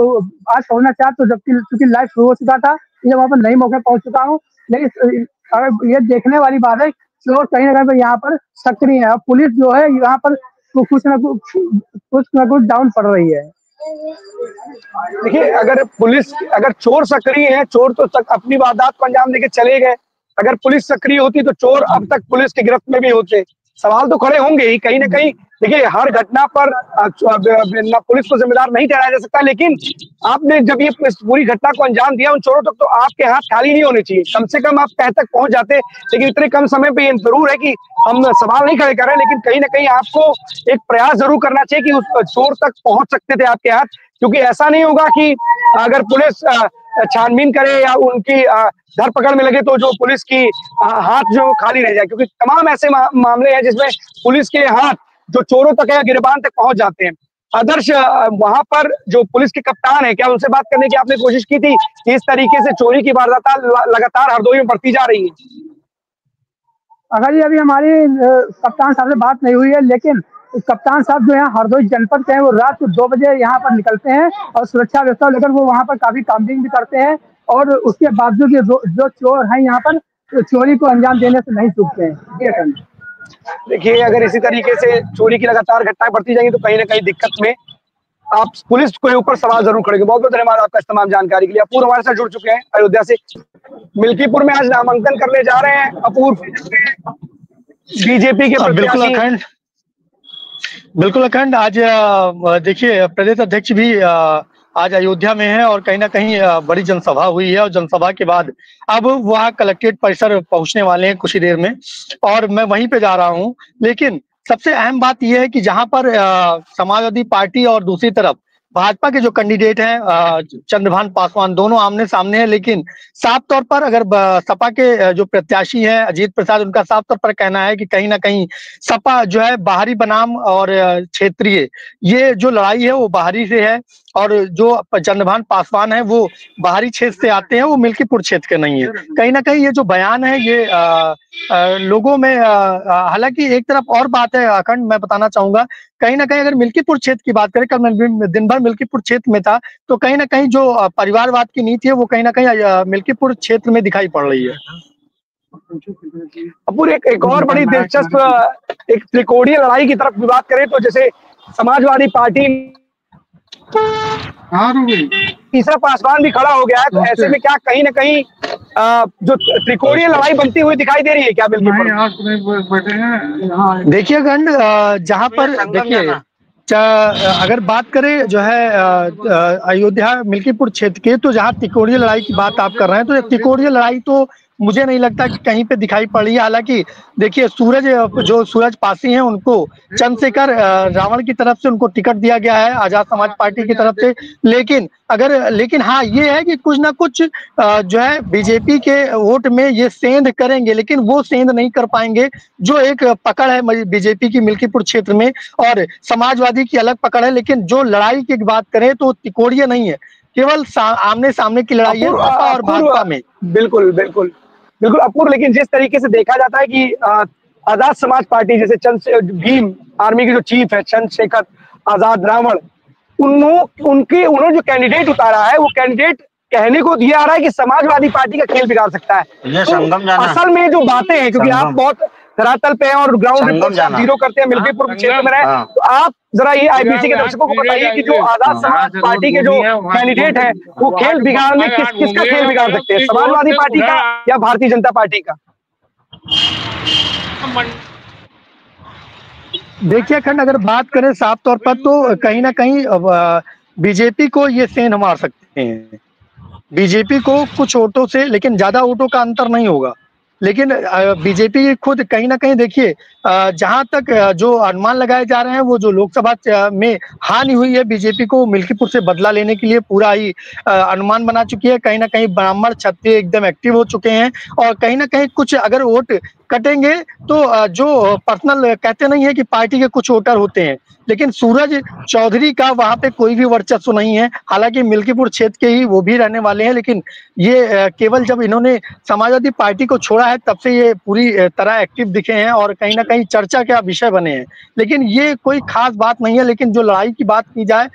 आज पहुंचना चाह, तो जबकि चूंकि लाइव शुरू हो चुका था, जब वहां पर नई मौके पहुंच चुका हूँ। लेकिन अगर ये देखने वाली बात है, चोर कहीं ना कहीं यहाँ पर सक्रिय है और पुलिस जो है यहाँ पर कुछ ना कुछ डाउन पड़ रही है। देखिए, अगर चोर सक्रिय है, चोर तो अपनी वारदात को अंजाम देके चले गए। अगर पुलिस सक्रिय होती तो चोर अब तक पुलिस की गिरफ्त में भी होते। सवाल तो खड़े होंगे ही कहीं ना कहीं। देखिए, हर घटना पर पुलिस को जिम्मेदार नहीं ठहराया जा सकता, लेकिन आपने जब ये पूरी घटना को अंजाम दिया, उन चोरों तक तो आपके हाथ खाली नहीं होने चाहिए। कम से कम आप तह तक पहुंच जाते। लेकिन इतने कम समय पे ये जरूर है कि हम सवाल नहीं खड़े कर रहे, लेकिन कहीं ना कहीं आपको एक प्रयास जरूर करना चाहिए कि उस चोर तक पहुंच सकते थे आपके हाथ। क्योंकि ऐसा नहीं होगा कि अगर पुलिस छानबीन करे या उनकी धरपकड़ में लगे तो जो पुलिस की हाथ जो खाली रह जाए। क्योंकि तमाम ऐसे मामले हैं जिसमें पुलिस के हाथ जो चोरों तक है, गिरबान तक पहुंच जाते हैं। आदर्श, वहां पर जो पुलिस के कप्तान है, क्या उनसे बात करने की आपने कोशिश की थी कि इस तरीके से चोरी की वारदात लगातार हरदोई में बढ़ती जा रही है? अगर ये अभी हमारी कप्तान साहब से बात नहीं हुई है, लेकिन कप्तान साहब जो है हरदोई जनपद के हैं, वो रात को 2 बजे यहाँ पर निकलते हैं और सुरक्षा व्यवस्था लेकर वो वहाँ पर काफी काउंटिंग भी करते हैं। और उसके बावजूद जो चोर हैं यहाँ पर चोरी को अंजाम देने से नहीं चूकते हैं। देखिए, अगर इसी तरीके से चोरी की लगातार घटनाएं बढ़ती जाएंगी तो कहीं ना कहीं दिक्कत में आप पुलिस के ऊपर सवाल जरूर खड़ेंगे। बहुत बहुत धन्यवाद आपका इस तमाम जानकारी के लिए। अपूर्व हमारे साथ जुड़ चुके हैं अयोध्या से। मिल्कीपुर में आज नामांकन करने जा रहे हैं अपूर्व, बीजेपी के प्रत्याशी। बिल्कुल अखंड, आज देखिए प्रदेश अध्यक्ष भी आज अयोध्या में है और कहीं ना कहीं बड़ी जनसभा हुई है और जनसभा के बाद अब वहाँ कलेक्ट्रेट परिसर पहुंचने वाले हैं कुछ ही देर में और मैं वहीं पे जा रहा हूं। लेकिन सबसे अहम बात यह है कि जहां पर समाजवादी पार्टी और दूसरी तरफ भाजपा के जो कैंडिडेट हैं चंद्रभान पासवान, दोनों आमने सामने हैं। लेकिन साफ तौर पर अगर सपा के जो प्रत्याशी हैं अजीत प्रसाद, उनका साफ तौर पर कहना है कि कहीं ना कहीं सपा जो है बाहरी बनाम और क्षेत्रीय, ये जो लड़ाई है वो बाहरी से है और जो चंद्रभान पासवान है वो बाहरी क्षेत्र से आते हैं, वो मिल्कीपुर क्षेत्र के नहीं है। कहीं ना कहीं ये जो बयान है ये लोगों में, हालांकि एक तरफ और बात है अखंड, मैं बताना चाहूंगा, कहीं ना कहीं अगर मिल्कीपुर क्षेत्र की बात करें, कल मैं दिन भर मिल्कीपुर क्षेत्र में था, तो कहीं ना कहीं जो परिवारवाद की नीति है वो कहीं ना कहीं मिल्कीपुर क्षेत्र में दिखाई पड़ रही है। अपूर, एक और बड़ी दिलचस्प एक त्रिकोणीय लड़ाई की तरफ बात करें तो जैसे समाजवादी पार्टी तीसरा पासवान भी खड़ा हो गया है, तो ऐसे में क्या कहीं ना कहीं जो त्रिकोणीय लड़ाई बनती हुई दिखाई दे रही है क्या? बिल्कुल देखिए खंड, जहां पर देखिए अगर बात करें जो है अयोध्या मिल्कीपुर क्षेत्र के, तो जहां त्रिकोणीय लड़ाई की बात आप कर रहे हैं, तो ये त्रिकोणीय लड़ाई तो मुझे नहीं लगता कि कहीं पे दिखाई पड़ रही है। हालांकि देखिए सूरज पासी हैं, उनको चंद्रशेखर रावण की तरफ से उनको टिकट दिया गया है आजाद समाज पार्टी की तरफ से। लेकिन हाँ, ये है कि कुछ ना कुछ जो है बीजेपी के वोट में ये सेंध करेंगे, लेकिन वो सेंध नहीं कर पाएंगे जो एक पकड़ है बीजेपी की मिल्कीपुर क्षेत्र में, और समाजवादी की अलग पकड़ है। लेकिन जो लड़ाई की बात करें तो त्रिकोणीय नहीं है, केवल आमने सामने की लड़ाई है सपा और भाजपा में। बिल्कुल बिल्कुल बिल्कुल अपूर्व, लेकिन जिस तरीके से देखा जाता है कि आजाद समाज पार्टी जैसे भीम आर्मी के जो चीफ है चंद्रशेखर आजाद रावण, उन्होंने जो कैंडिडेट उतारा है, वो कैंडिडेट कहने को दिया आ रहा है कि समाजवादी पार्टी का खेल बिगाड़ सकता है। तो असल में जो बातें हैं, क्योंकि आप बहुत धरातल पे हैं और ग्राउंड रिपोर्ट जीरो करते हैं, मिल्कीपुर क्षेत्र में रहे, तो आप जरा ये आईबीसी के दर्शकों को बताइए कि जो आजाद समाज पार्टी के जो कैंडिडेट है, वो खेल बिगाड़ने किसका खेल बिगाड़ सकते हैं, समाजवादी पार्टी का या भारतीय जनता पार्टी का? देखिए खंड, अगर बात करें साफ तौर पर तो कहीं ना कहीं बीजेपी को ये सेंध मार सकते हैं। बीजेपी को कुछ वोटों से, लेकिन ज्यादा वोटों का अंतर नहीं होगा। लेकिन बीजेपी खुद कहीं ना कहीं देखिए, जहां तक जो अनुमान लगाए जा रहे हैं, वो जो लोकसभा में हानि हुई है बीजेपी को मिल्कीपुर से बदला लेने के लिए पूरा ही अनुमान बना चुकी है। कहीं ना कहीं ब्राह्मण क्षत्रिय एकदम एक्टिव हो चुके हैं, और कहीं ना कहीं कुछ अगर वोट कटेंगे तो जो पर्सनल कहते नहीं है कि पार्टी के कुछ वोटर होते हैं, लेकिन सूरज चौधरी का वहां पे कोई भी वर्चस्व नहीं है। हालांकि मिल्कीपुर क्षेत्र के ही वो भी रहने वाले हैं, लेकिन ये केवल जब इन्होंने समाजवादी पार्टी को छोड़ा है तब से ये पूरी तरह एक्टिव दिखे हैं और कहीं ना कहीं चर्चा का विषय बने हैं। लेकिन ये कोई खास बात नहीं है। लेकिन जो लड़ाई की बात की जाए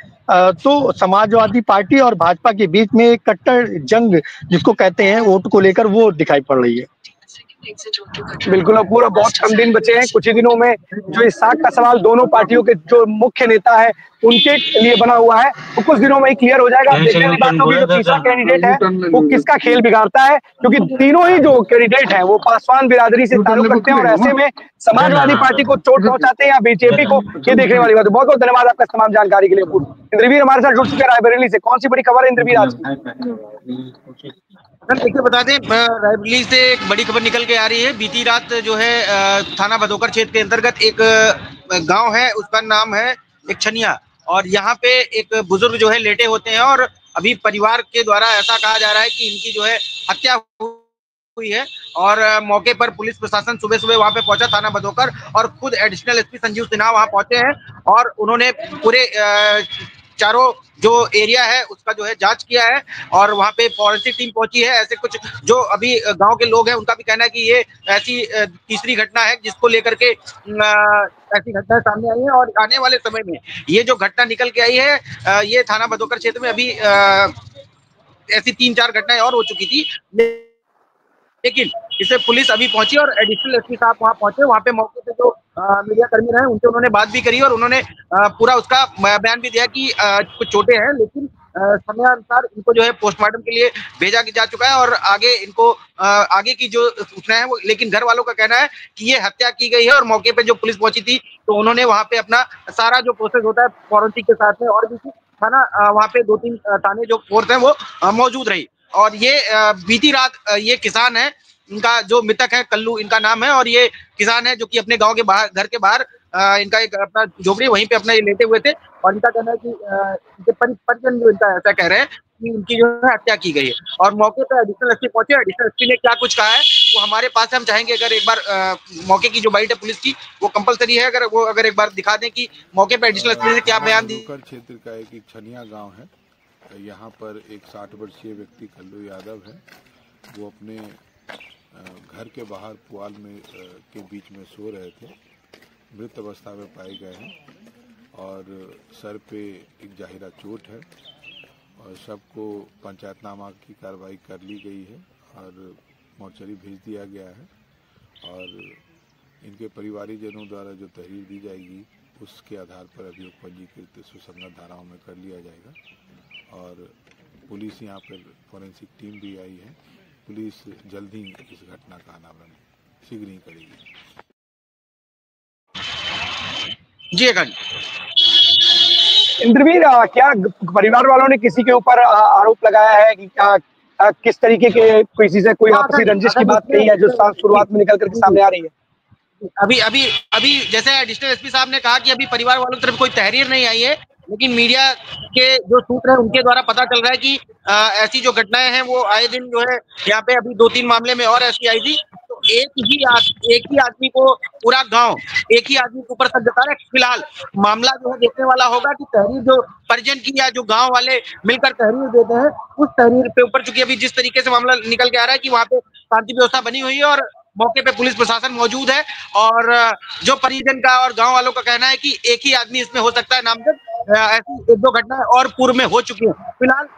तो समाजवादी पार्टी और भाजपा के बीच में एक कट्टर जंग जिसको कहते हैं वोट को लेकर, वो दिखाई पड़ रही है। बिल्कुल, अब पूरा बहुत कम दिन बचे हैं। कुछ ही दिनों में जो इस साख का सवाल दोनों पार्टियों के जो मुख्य नेता है उनके लिए बना हुआ है, तो कुछ दिनों में ही क्लियर हो जाएगा। देखने वाली बात होगी जो तीसरा कैंडिडेट है वो किसका खेल बिगाड़ता है, क्योंकि तीनों ही जो कैंडिडेट हैं वो पासवान बिरादरी से ताल्लुक रखते हैं, और ऐसे में समाजवादी पार्टी को चोट पहुंचाते हैं या बीजेपी को, ये देखने वाली बात है। बहुत बहुत धन्यवाद आपका तमाम जानकारी के लिए। इंद्रवीर हमारे साथ जुड़ चुके हैं रायबरेली से। कौन सी बड़ी खबर है इंद्रवीर आज? देखिए बता दें, रायबरेली से एक बड़ी खबर निकल के आ रही है। बीती रात जो है थाना भदोकर क्षेत्र के अंतर्गत एक गांव है, उसका नाम है एक छनिया, और यहाँ पे एक बुजुर्ग जो है लेटे होते हैं, और अभी परिवार के द्वारा ऐसा कहा जा रहा है कि इनकी जो है हत्या हुई है। और मौके पर पुलिस प्रशासन सुबह सुबह वहां पे पहुंचा, थाना भदोकर, और खुद एडिशनल एसपी संजीव सिन्हा वहां पहुंचे हैं, और उन्होंने पूरे चारों जो एरिया है उसका जो है जांच किया है, और वहां पे फॉरेंसिक टीम पहुंची है। ऐसे कुछ जो अभी गांव के लोग हैं उनका भी कहना है कि ये ऐसी तीसरी घटना है जिसको लेकर के ऐसी घटनाएं सामने आई है, और आने वाले समय में ये जो घटना निकल के आई है, ये थाना भदोकर क्षेत्र में अभी ऐसी 3-4 घटनाएं और हो चुकी थी, लेकिन इसे पुलिस अभी पहुंची और एडिशनल एसपी साहब वहां पहुंचे। वहां पे मौके पे जो मीडिया कर्मी रहे उनसे उन्होंने बात भी करी, और उन्होंने पूरा उसका बयान भी दिया कि कुछ चोटें हैं, लेकिन समयानुसार इनको जो है पोस्टमार्टम के लिए भेजा जा चुका है, और आगे इनको आगे की जो सूचना है वो, लेकिन घर वालों का कहना है कि ये हत्या की गई है। और मौके पे जो पुलिस पहुंची थी तो उन्होंने वहां पे अपना सारा जो प्रोसेस होता है फॉरेंसिक के साथ में, और भी थाना वहां पे 2-3 थाने जो फोर्स है वो मौजूद रही। और ये बीती रात ये किसान है, इनका जो मृतक है कल्लू इनका नाम है, और ये किसान है जो कि अपने गांव के बाहर, घर के बाहर इनका एक अपना झोपड़ी वहीं पे अपना ये लेटे हुए थे, और इनका कहना है कि इनके परिजन जो इनका ऐसा कह रहे हैं कि उनकी जो है हत्या की गई है। और मौके पर एडिशनल एसपी पहुंचे, एडिशनल एसपी ने क्या कुछ कहा है वो हमारे पास है, हम चाहेंगे अगर एक बार मौके की जो बाइट है पुलिस की वो कंपलसरी है, अगर एक बार दिखा दें कि मौके पर एडिशनल एसपी ने क्या बयान दिया। क्षेत्र का एक छनिया गाँव है, यहाँ पर एक 60 वर्षीय व्यक्ति कल्लू यादव है, वो अपने घर के बाहर पुआल में के बीच में सो रहे थे, मृत अवस्था में पाए गए हैं, और सर पे एक जाहिरा चोट है, और सबको पंचायतनामा की कार्रवाई कर ली गई है और मोर्चरी भेज दिया गया है। और इनके परिवारीजनों द्वारा जो तहरीर दी जाएगी उसके आधार पर अभियोग पंजीकृत सुसंगत धाराओं में कर लिया जाएगा। और पुलिस यहाँ पर फॉरेंसिक टीम भी आई है। पुलिस जल्द ही इस घटना का अनावरण शीघ्र ही करेगी। जी अखंड। इंद्रवीर, क्या परिवार वालों ने किसी के ऊपर आरोप लगाया है कि किस तरीके के किसी से कोई आपसी रंजिश की बात कही है जो शुरुआत में निकल करके सामने आ रही है? अभी जैसे एडिशनल एसपी साहब ने कहा कि अभी परिवार वालों की तरफ कोई तहरीर नहीं आई है, लेकिन मीडिया के जो सूत्र है उनके द्वारा पता चल रहा है कि ऐसी जो घटनाएं हैं वो आए दिन जो है यहाँ पे अभी 2-3 मामले में और ऐसी आई थी। तो एक ही आदमी को पूरा गांव एक ही आदमी के ऊपर शक जता रहा है। फिलहाल मामला जो है देखने वाला होगा कि तहरीर जो परिजन की या जो गांव वाले मिलकर तहरीर देते हैं उस तहरीर पे ऊपर, चूंकि अभी जिस तरीके से मामला निकल के आ रहा है कि वहाँ पे शांति व्यवस्था बनी हुई है और मौके पे पुलिस प्रशासन मौजूद है, और जो परिजन का और गांव वालों का कहना है कि एक ही आदमी इसमें हो सकता है नामजद। ऐसी 1-2 घटनाएं और पूर्व में हो चुकी है। फिलहाल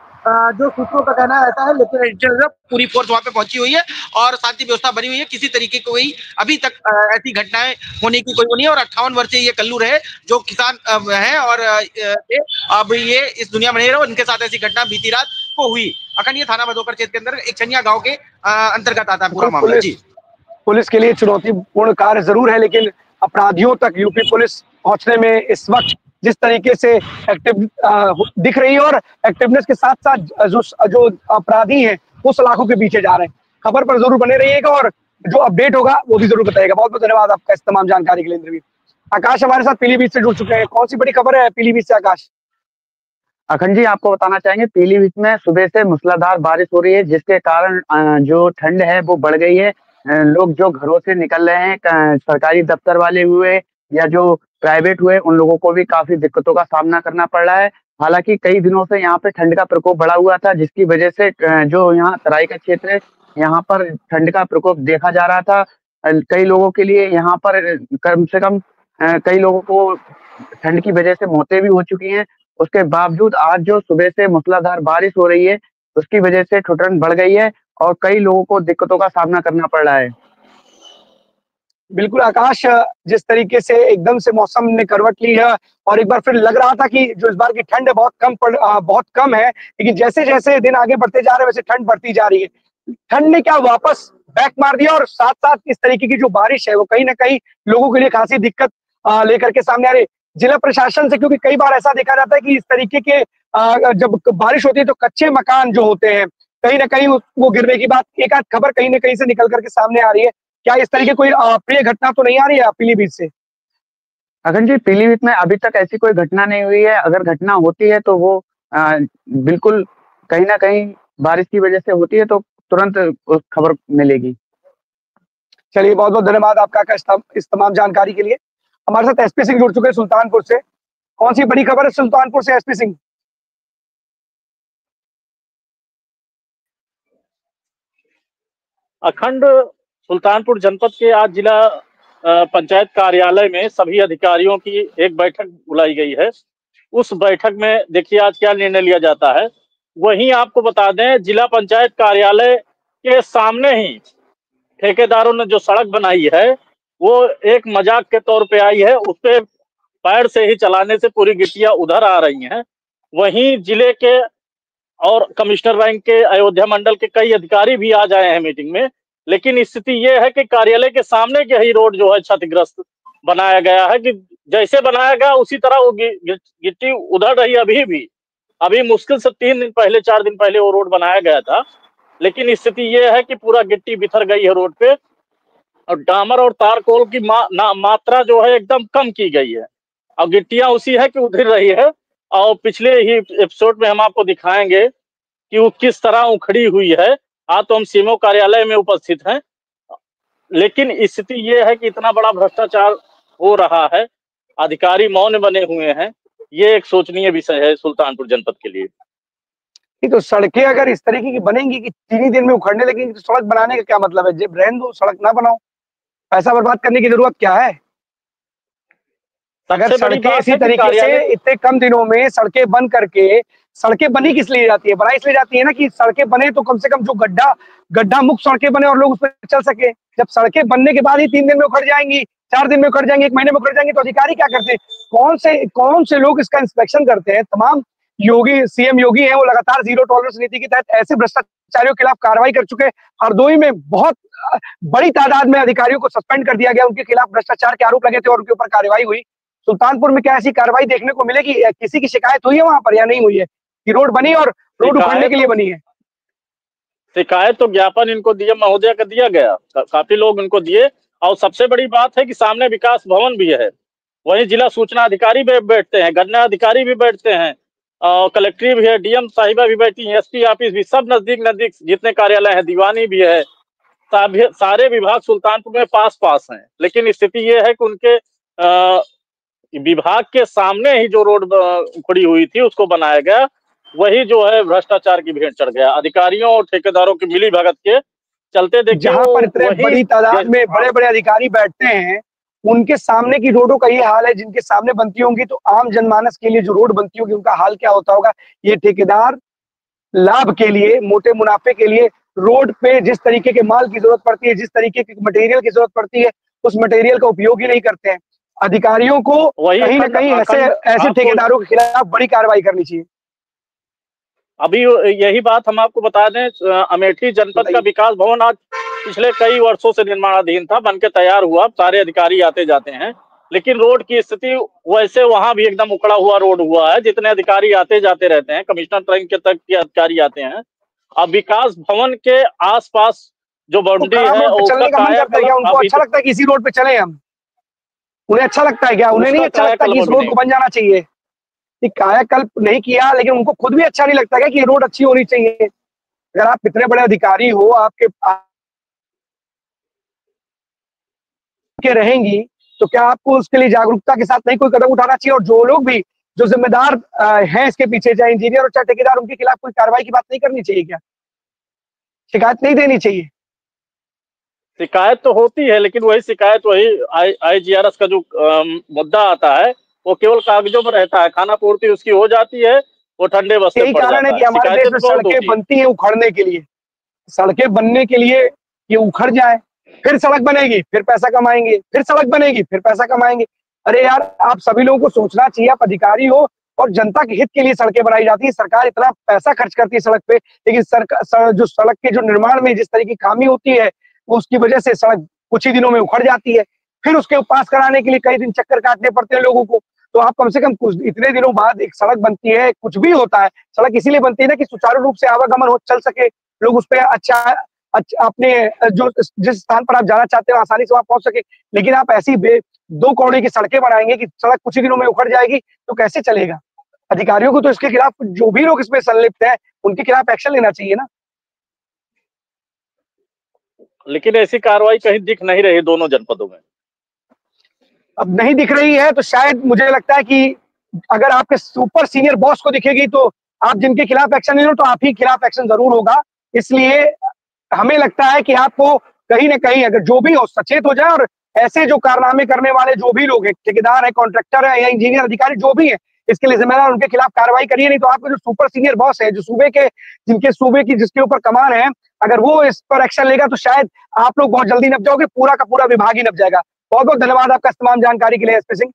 जो सूत्रों का कहना है ऐसा है, लेकिन पूरी फोर्स वहां पे पहुंची हुई है और शांति व्यवस्था बनी हुई है। किसी तरीके की कोई अभी तक ऐसी घटनाएं होने की कोई नहीं है। और 58 वर्षीय ये कल्लू रहे जो किसान हैं और अब ये इस दुनिया में नहीं रहे। उनके साथ ऐसी घटना बीती रात को हुई। अखंड ये थाना भदोकर क्षेत्र के अंदर एक छनिया गाँव के अंतर्गत आता है पूरा मामला। जी, पुलिस के लिए चुनौतीपूर्ण कार्य जरूर है, लेकिन अपराधियों तक यूपी पुलिस पहुंचने में इस वक्त जिस तरीके से एक्टिव दिख रही है और एक्टिवनेस के साथ साथ जो अपराधी हैं वो सलाखों के पीछे जा रहे हैं। खबर पर जरूर बने रहिएगा और जो अपडेट होगा वो भी जरूर बताइएगा। बहुत बहुत धन्यवाद आपका इस तमाम जानकारी के लिए। इंद्रवीर आकाश हमारे साथ पीलीभीत से जुड़ चुके हैं। कौन सी बड़ी खबर है पीलीभीत से आकाश? अखंड जी, आपको बताना चाहेंगे पीलीभीत में सुबह से मूसलाधार बारिश हो रही है, जिसके कारण जो ठंड है वो बढ़ गई है। लोग जो घरों से निकल रहे हैं, सरकारी दफ्तर वाले हुए या जो प्राइवेट हुए, उन लोगों को भी काफी दिक्कतों का सामना करना पड़ रहा है। हालांकि कई दिनों से यहाँ पे ठंड का प्रकोप बढ़ा हुआ था, जिसकी वजह से जो यहाँ तराई का क्षेत्र है यहाँ पर ठंड का प्रकोप देखा जा रहा था। कई लोगों के लिए यहाँ पर कम से कम कई लोगों को ठंड की वजह से मौतें भी हो चुकी हैं। उसके बावजूद आज जो सुबह से मूसलाधार बारिश हो रही है उसकी वजह से ठंड बढ़ गई है और कई लोगों को दिक्कतों का सामना करना पड़ रहा है। बिल्कुल आकाश, जिस तरीके से एकदम से मौसम ने करवट ली है और एक बार फिर लग रहा था कि जो इस बार की ठंड है बहुत कम है, लेकिन जैसे जैसे दिन आगे बढ़ते जा रहे हैं वैसे ठंड बढ़ती जा रही है। ठंड ने क्या वापस बैक मार दिया और साथ साथ इस तरीके की जो बारिश है वो कहीं ना कहीं लोगों के लिए खासी दिक्कत लेकर के सामने आ रही है। जिला प्रशासन से, क्योंकि कई बार ऐसा देखा जाता है कि इस तरीके के जब बारिश होती है तो कच्चे मकान जो होते हैं कहीं ना कहीं वो गिरने की बात, एक आध खबर कहीं ना कहीं से निकल करके सामने आ रही है। क्या इस तरीके कोई प्रिय घटना तो नहीं आ रही है पीलीभीत से? अखंड जी, पीलीभीत में अभी तक ऐसी कोई घटना नहीं हुई है। अगर घटना होती है तो वो बिल्कुल कहीं ना कहीं बारिश की वजह से होती है, तो तुरंत खबर मिलेगी। चलिए, बहुत बहुत धन्यवाद आपका इस तमाम जानकारी के लिए। हमारे साथ एसपी सिंह जुड़ चुके हैं सुल्तानपुर से। कौन सी बड़ी खबर है सुल्तानपुर से एसपी सिंह? अखंड सुल्तानपुर जनपद के आज जिला पंचायत कार्यालय में सभी अधिकारियों की एक बैठक बुलाई गई है। उस बैठक में देखिए आज क्या निर्णय लिया जाता है। वहीं आपको बता दें, जिला पंचायत कार्यालय के सामने ही ठेकेदारों ने जो सड़क बनाई है वो एक मजाक के तौर पे आई है। उस पे पैर से ही चलाने से पूरी गिट्टियां उधर आ रही हैं। वहीं जिले के और कमिश्नर रैंक के अयोध्या मंडल के कई अधिकारी भी आ जाए हैं मीटिंग में, लेकिन स्थिति ये है कि कार्यालय के सामने के ही रोड जो है क्षतिग्रस्त बनाया गया है कि जैसे बनाया गया उसी तरह वो गिट्टी उधर रही। अभी मुश्किल से 3 दिन पहले 4 दिन पहले वो रोड बनाया गया था, लेकिन स्थिति ये है कि पूरा गिट्टी बिखर गई है रोड पे और डामर और तारकोल की मात्रा जो है एकदम कम की गई है और गिट्टियां उसी है कि उधर रही है। और पिछले ही एपिसोड में हम आपको दिखाएंगे कि वो किस तरह उखड़ी हुई है। आज तो हम सीएमओ कार्यालय में उपस्थित हैं, लेकिन स्थिति ये है कि इतना बड़ा भ्रष्टाचार हो रहा है, अधिकारी मौन बने हुए हैं। ये एक सोचनीय विषय है सुल्तानपुर जनपद के लिए। तो सड़कें अगर इस तरीके की बनेंगी कि 3 ही दिन में उखड़ने लगेंगी तो सड़क बनाने का क्या मतलब है? जब रहने दो, सड़क ना बनाओ, पैसा बर्बाद करने की जरूरत क्या है? अगर सड़कें इसी तरीके से इतने कम दिनों में सड़कें बन करके सड़कें बनी किस लिए जाती है? बनाई इसलिए जाती है ना कि सड़कें बने तो कम से कम जो गड्ढा मुक्त सड़कें बने और लोग उस पर चल सके। जब सड़कें बनने के बाद ही 3 दिन में उखड़ जाएंगी, 4 दिन में उखड़ जाएंगी, 1 महीने में उखड़ जाएंगी, तो अधिकारी क्या करते हैं? कौन से लोग इसका इंस्पेक्शन करते हैं? तमाम सीएम योगी हैं, वो लगातार जीरो टॉलरेंस नीति के तहत ऐसे भ्रष्टाचारियों के खिलाफ कार्रवाई कर चुके हैं। हरदोई में बहुत बड़ी तादाद में अधिकारियों को सस्पेंड कर दिया गया, उनके खिलाफ भ्रष्टाचार के आरोप लगे थे और उनके ऊपर कार्रवाई हुई। सुल्तानपुर में क्या ऐसी कार्रवाई देखने को मिलेगी? किसी की शिकायत हुई है वहां पर या नहीं हुई है कि रोड बनी और रोड उखाड़ने के लिए बनी है? शिकायत तो ज्ञापन इनको डीएम महोदय का दिया गया, काफी लोग इनको दिए। और सबसे बड़ी बात है कि सामने विकास भवन भी है, वहीं जिला सूचना अधिकारी भी बैठते हैं, गन्ना अधिकारी भी बैठते हैं, और कलेक्ट्री भी है, डीएम साहिबा भी बैठी है, एसपी ऑफिस भी, सब नजदीक जितने कार्यालय है, दीवानी भी है, सारे विभाग सुल्तानपुर में पास हैं। लेकिन स्थिति ये है कि उनके विभाग के सामने ही जो रोड उखड़ी हुई थी उसको बनाया गया, वही जो है भ्रष्टाचार की भेंट चढ़ गया। अधिकारियों और ठेकेदारों की मिली भगत के चलते देखिए, जहां पर इतने बड़ी तादाद में बड़े अधिकारी बैठते हैं, उनके सामने की रोडों का ये हाल है। जिनके सामने बनती होंगी तो आम जनमानस के लिए जो रोड बनती होगी उनका हाल क्या होता होगा? ये ठेकेदार लाभ के लिए, मोटे मुनाफे के लिए रोड पे जिस तरीके के माल की जरूरत पड़ती है, जिस तरीके के मटेरियल की जरूरत पड़ती है, उस मटेरियल का उपयोग ही नहीं करते हैं। अधिकारियों को कहीं ना कहीं ऐसे ठेकेदारों के खिलाफ बड़ी कार्रवाई करनी चाहिए। अभी यही बात हम आपको बता दें, अमेठी जनपद का विकास भवन आज पिछले कई वर्षों से निर्माणाधीन था, बनके तैयार हुआ, सारे अधिकारी आते जाते हैं, लेकिन रोड की स्थिति वैसे वहां भी एकदम उखड़ा हुआ रोड हुआ है। जितने अधिकारी आते जाते रहते हैं, कमिश्नर रैंक के तक के अधिकारी आते हैं। अब विकास भवन के आसपास जो बाउंड्री है, चलने का मन करता है क्या? उनको अच्छा लगता है कि इसी रोड पे चले हम? उन्हें अच्छा लगता है क्या? उन्हें नहीं अच्छा लगता कि इस रोड को बन जाना चाहिए? कायाकल्प नहीं किया, लेकिन उनको खुद भी अच्छा नहीं लगता है कि ये रोड अच्छी होनी चाहिए। अगर आप इतने बड़े अधिकारी हो, आपके रहेंगी, तो क्या आपको उसके लिए जागरूकता के साथ नहीं कोई कदम उठाना चाहिए? और जो लोग भी जो जिम्मेदार हैं इसके पीछे, चाहे इंजीनियर और चाहे ठेकेदार, उनके खिलाफ कोई कार्रवाई की बात नहीं करनी चाहिए क्या? शिकायत नहीं देनी चाहिए? शिकायत तो होती है, लेकिन वही शिकायत वही आईजीआरएस का जो मुद्दा आता है वो केवल कागजों में रहता है, खाना पूर्ति उसकी हो जाती है, वो ठंडे बस्ते पड़ जाता है। कारण है कि हमारे देश में सड़कें बनती हैं उखड़ने के लिए। सड़कें बनने के लिए ये उखड़ जाए, फिर सड़क बनेगी, फिर पैसा कमाएंगे, फिर सड़क बनेगी, फिर पैसा कमाएंगे। अरे यार, आप सभी लोगों को सोचना चाहिए। आप अधिकारी हो और जनता के हित के लिए सड़कें बनाई जाती है। सरकार इतना पैसा खर्च करती है सड़क पे, लेकिन जो सड़क के जो निर्माण में जिस तरह की खामी होती है, उसकी वजह से सड़क कुछ ही दिनों में उखड़ जाती है। फिर उसके पास कराने के लिए कई दिन चक्कर काटने पड़ते हैं लोगों को। तो आप कम से कम इतने दिनों बाद एक सड़क बनती है, कुछ भी होता है, सड़क इसीलिए बनती है ना कि सुचारू रूप से आवागमन हो चल सके, लोग उस पर अच्छा अपने जो जिस स्थान पर आप जाना चाहते हो आसानी से वहां पहुंच सके। लेकिन आप ऐसी 2 कौड़ी की सड़कें बनाएंगे कि सड़क कुछ ही दिनों में उखड़ जाएगी, तो कैसे चलेगा? अधिकारियों को तो इसके खिलाफ, जो भी लोग इसमें संलिप्त है, उनके खिलाफ एक्शन लेना चाहिए ना। लेकिन ऐसी कार्रवाई कहीं दिख नहीं रही दोनों जनपदों में। अब नहीं दिख रही है तो शायद मुझे लगता है कि अगर आपके सुपर सीनियर बॉस को दिखेगी तो आप जिनके खिलाफ एक्शन ले लो, तो आप ही खिलाफ एक्शन जरूर होगा। इसलिए हमें लगता है कि आपको कहीं ना कहीं, अगर जो भी हो, सचेत हो जाए और ऐसे जो कारनामे करने वाले जो भी लोग हैं, ठेकेदार है, कॉन्ट्रैक्टर है या इंजीनियर अधिकारी जो भी है, इसके लिए जिम्मेदार, उनके खिलाफ कार्रवाई करिए। नहीं तो आपके जो सुपर सीनियर बॉस है, जो सूबे की जिसके ऊपर कमान है, अगर वो इस पर एक्शन लेगा तो शायद आप लोग बहुत जल्दी नप जाओगे, पूरा का पूरा विभाग ही नप जाएगा। बहुत बहुत धन्यवाद आपका तमाम जानकारी के लिए एसपी सिंह।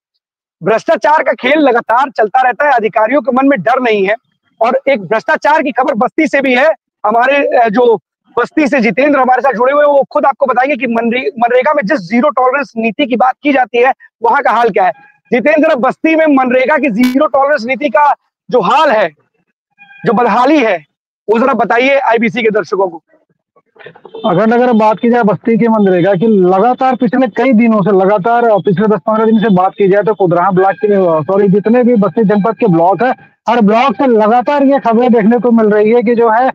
भ्रष्टाचार का खेल लगातार चलता रहता है, अधिकारियों के मन में डर नहीं है। और एक भ्रष्टाचार की खबर बस्ती से भी है। हमारे जो बस्ती से जितेंद्र हमारे साथ जुड़े हुए हैं, वो खुद आपको बताएंगे कि मनरेगा में जिस जीरो टॉलरेंस नीति की बात की जाती है, वहां का हाल क्या है। जितेंद्र, बस्ती में मनरेगा की जीरो टॉलरेंस नीति का जो हाल है, जो बदहाली है, वो जरा बताइए आईबीसी के दर्शकों को। अगर बात की जाए बस्ती की मनरेगा की, लगातार पिछले कई दिनों से, लगातार पिछले 10-15 दिन से बात की जाए तो कुदराहा ब्लॉक के जितने भी बस्ती जनपद के ब्लॉक है, हर ब्लॉक से लगातार ये खबरें देखने को मिल रही है कि जो है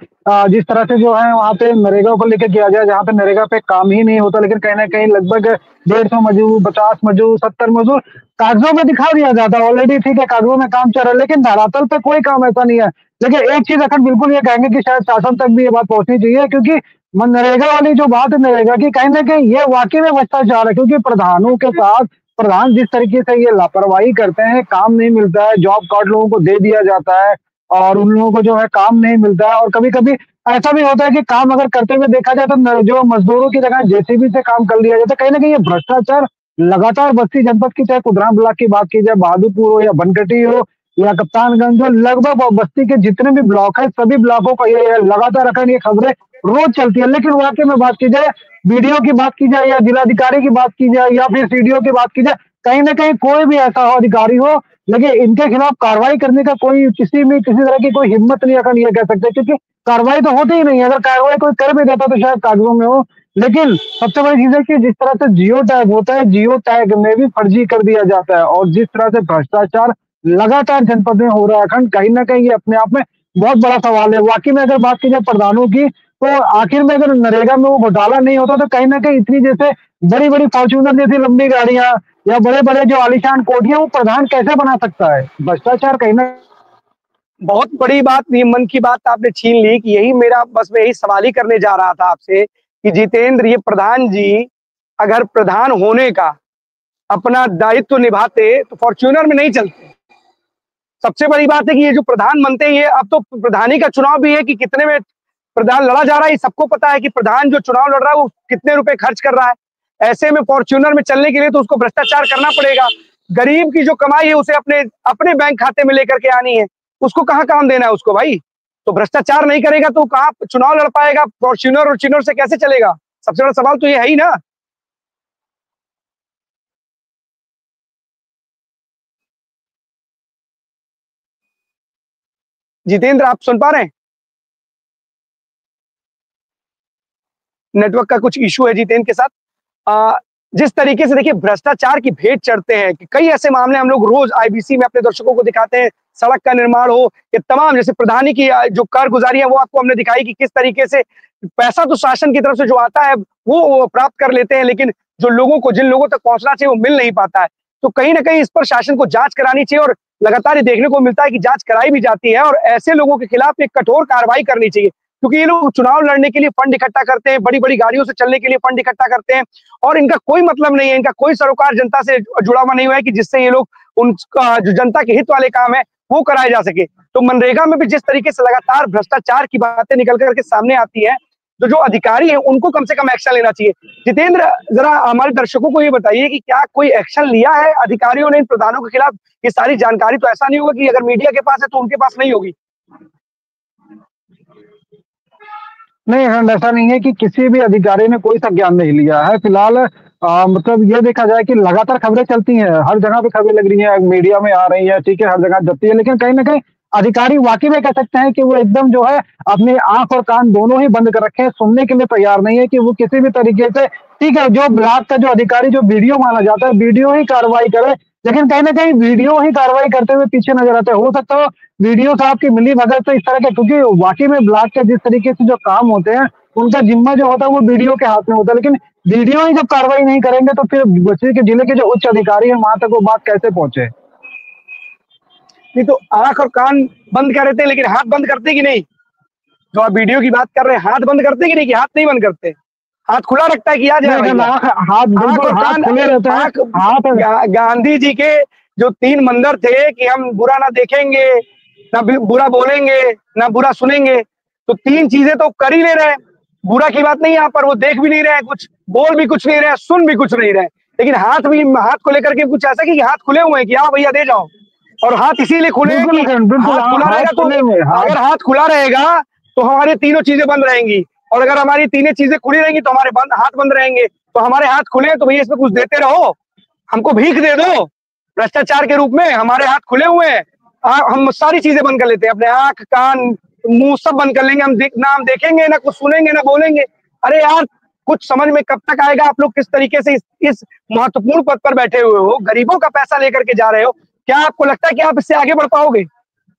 जिस तरह से जो है वहाँ पे नरेगा को लेकर किया जाए, जहाँ पे नरेगा पे काम ही नहीं होता, लेकिन कहीं ना कहीं लगभग 150 मजदूर, 50 मजदूर, 70 मजदूर कागजों में दिखा दिया जाता है। ऑलरेडी ठीक है, कागजों में काम चल रहा है, लेकिन धरातल पे कोई काम ऐसा नहीं है। लेकिन एक चीज अखंड बिल्कुल ये कहेंगे कि शायद शासन तक भी ये बात पहुंचनी चाहिए, क्योंकि मनरेगा वाली जो बात है नरेगा की, कहीं ना कहीं ये वाकई में भ्रष्टाचार है। क्योंकि प्रधानों के साथ प्रधान जिस तरीके से ये लापरवाही करते हैं, काम नहीं मिलता है, जॉब कार्ड लोगों को दे दिया जाता है और उन लोगों को जो है काम नहीं मिलता है। और कभी कभी ऐसा भी होता है कि काम अगर करते हुए देखा जाए तो जो मजदूरों की जगह जेसीबी से काम कर लिया जाता है। कहीं ना कहीं ये भ्रष्टाचार लगातार बस्ती जनपद की, चाहे कुदराम ब्लॉक की बात की जाए, बहादुरपुर हो या बनकटी हो या कप्तानगंज हो, लगभग बस्ती के जितने भी ब्लॉक है सभी ब्लॉकों का ये लगातार अखंड ये खबरें रोज चलती है। लेकिन वाकई में बात की जाए, वीडियो की बात की जाए या जिलाधिकारी की बात की जाए या फिर सीडीओ की बात की जाए, कहीं ना कहीं कोई भी ऐसा हो अधिकारी हो, लेकिन इनके खिलाफ कार्रवाई करने का कोई किसी तरह की कोई हिम्मत नहीं, अगर ये कह सकते, क्योंकि कार्रवाई तो होती ही नहीं है। अगर कार्रवाई कोई कर भी देता तो शायद कागजों में हो। लेकिन सबसे बड़ी चीज है कि जिस तरह से जियो टैग होता है, जियो टैग में भी फर्जी कर दिया जाता है। और जिस तरह से भ्रष्टाचार लगातार जनपद में हो रहा है अखंड, कहीं ना कहीं ये अपने आप में बहुत बड़ा सवाल है। वाकई में अगर बात की जाए प्रधानों की, तो आखिर में अगर नरेगा में वो घोटाला नहीं होता तो कहीं ना कहीं इतनी जैसे बड़ी बड़ी फॉर्च्यूनर जैसी लंबी गाड़ियां या बड़े बड़े जो आलीशान कोठियां वो प्रधान कैसे बना सकता है? भ्रष्टाचार कहीं ना बहुत बड़ी बात, ये मन की बात आपने छीन ली कि यही मेरा, बस मैं यही सवाल ही करने जा रहा था आपसे कि जितेंद्र, ये प्रधान जी अगर प्रधान होने का अपना दायित्व निभाते तो फॉर्च्यूनर में नहीं चलते। सबसे बड़ी बात है कि ये जो प्रधान बनते हैं, ये अब तो प्रधानी का चुनाव भी है कि कितने में प्रधान लड़ा जा रहा है, ये सबको पता है कि प्रधान जो चुनाव लड़ रहा है वो कितने रुपए खर्च कर रहा है। ऐसे में फॉर्च्यूनर में चलने के लिए तो उसको भ्रष्टाचार करना पड़ेगा। गरीब की जो कमाई है उसे अपने अपने बैंक खाते में लेकर के आनी है, उसको कहाँ काम देना है उसको भाई। तो भ्रष्टाचार नहीं करेगा तो कहाँ चुनाव लड़ पाएगा? फॉर्च्यूनर से कैसे चलेगा? सबसे बड़ा सवाल तो ये है ही ना। जितेंद्र, आप सुन पा रहे हैं? नेटवर्क का कुछ इशू है जितेंद्र के साथ। जिस तरीके से देखिए भ्रष्टाचार की भेंट चढ़ते हैं कि कई ऐसे मामले हम लोग रोज आईबीसी में अपने दर्शकों को दिखाते हैं। सड़क का निर्माण हो, ये तमाम जैसे प्रधानी की जो कारगुजारी है वो आपको हमने दिखाई कि किस तरीके से पैसा तो शासन की तरफ से जो आता है वो प्राप्त कर लेते हैं, लेकिन जो लोगों को, जिन लोगों तक पहुंचना चाहिए वो मिल नहीं पाता है। तो कहीं ना कहीं इस पर शासन को जांच करानी चाहिए और लगातार ये देखने को मिलता है कि जांच कराई भी जाती है और ऐसे लोगों के खिलाफ एक कठोर कार्रवाई करनी चाहिए, क्योंकि ये लोग चुनाव लड़ने के लिए फंड इकट्ठा करते हैं, बड़ी बड़ी गाड़ियों से चलने के लिए फंड इकट्ठा करते हैं और इनका कोई मतलब नहीं है, इनका कोई सरोकार जनता से जुड़ा हुआ नहीं हुआ है कि जिससे ये लोग उनका जो जनता के हित वाले काम है वो कराए जा सके। तो मनरेगा में भी जिस तरीके से लगातार भ्रष्टाचार की बातें निकल करके सामने आती है, तो जो अधिकारी है उनको कम से कम एक्शन लेना चाहिए। जितेंद्र, जरा हमारे दर्शकों को ये बताइए कि क्या कोई एक्शन लिया है अधिकारियों ने इन प्रधानों के खिलाफ? ये सारी जानकारी तो ऐसा नहीं होगा कि अगर मीडिया के पास है तो उनके पास नहीं होगी। नहीं, ऐसा नहीं है कि किसी भी अधिकारी ने कोई सा ज्ञान नहीं लिया है। फिलहाल मतलब ये देखा जाए कि लगातार खबरें चलती हैं, हर जगह पे खबरें लग रही हैं, मीडिया में आ रही है, ठीक है, हर जगह जमती है, लेकिन कहीं ना कहीं अधिकारी वाकई में कह सकते हैं कि वो एकदम जो है अपने आंख और कान दोनों ही बंद कर रखे हैं, सुनने के लिए तैयार नहीं है कि वो किसी भी तरीके से, ठीक है, जो ब्लॉक का जो अधिकारी जो वीडियो माना जाता है वीडियो ही कार्रवाई करे, लेकिन कहीं ना कहीं वीडियो ही कार्रवाई करते हुए पीछे नजर आते हैं। हो सकता हो वीडियो साहब की मिली भगत से इस तरह के, क्योंकि वाकई में ब्लॉक के जिस तरीके से जो काम होते हैं उनका जिम्मा जो होता है वो वीडियो के हाथ में होता है, लेकिन वीडियो ही जब कार्रवाई नहीं करेंगे तो फिर बच्चे के जिले के जो उच्च अधिकारी है वहां तक वो बात कैसे पहुंचे? नहीं तो आंख और कान बंद कर देते हैं, लेकिन हाथ बंद करते कि नहीं? जो आप वीडियो की बात कर रहे हैं, हाथ बंद करते कि नहीं? कि हाथ नहीं बंद करते, हाथ खुला रखता है कि आ जाए? हाथ खुले रहते हैं। गांधी जी के जो 3 मंदिर थे कि हम बुरा ना देखेंगे, ना बुरा बोलेंगे, ना बुरा सुनेंगे, तो 3 चीजें तो कर ही ले रहे हैं। बुरा की बात नहीं, यहाँ पर वो देख भी नहीं रहे हैं, कुछ बोल भी कुछ नहीं रहे, सुन भी कुछ नहीं रहे, लेकिन हाथ को लेकर के कुछ ऐसा कि हाथ खुले हुए हैं कि हाँ भैया दे जाओ। और हाथ इसीलिए खुले हैं कि हाथ खुला रहेगा तो, अगर हाथ खुला रहेगा तो हमारी तीनों चीजें बंद रहेंगी, और अगर हमारी 3 चीजें खुली रहेंगी तो हमारे हाथ बंद रहेंगे। तो हमारे हाथ खुले हैं तो भैया इसमें कुछ देते रहो, हमको भीख दे दो भ्रष्टाचार के रूप में। हमारे हाथ खुले हुए हैं, हम सारी चीजें बंद कर लेते हैं, अपने आंख कान मुंह सब बंद कर लेंगे, ना हम देखेंगे, ना कुछ सुनेंगे, ना बोलेंगे। अरे यार, कुछ समझ में कब तक आएगा? आप लोग किस तरीके से इस महत्वपूर्ण पद पर बैठे हुए हो, गरीबों का पैसा लेकर के जा रहे हो, क्या आपको लगता है कि आप इससे आगे बढ़ पाओगे?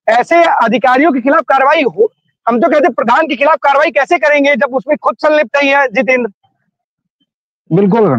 ऐसे अधिकारियों के खिलाफ कार्रवाई हो, हम तो कहते प्रधान के खिलाफ कार्रवाई कैसे करेंगे जब उसमें खुद संलिप्त नहीं है जितेंद्र? बिल्कुल,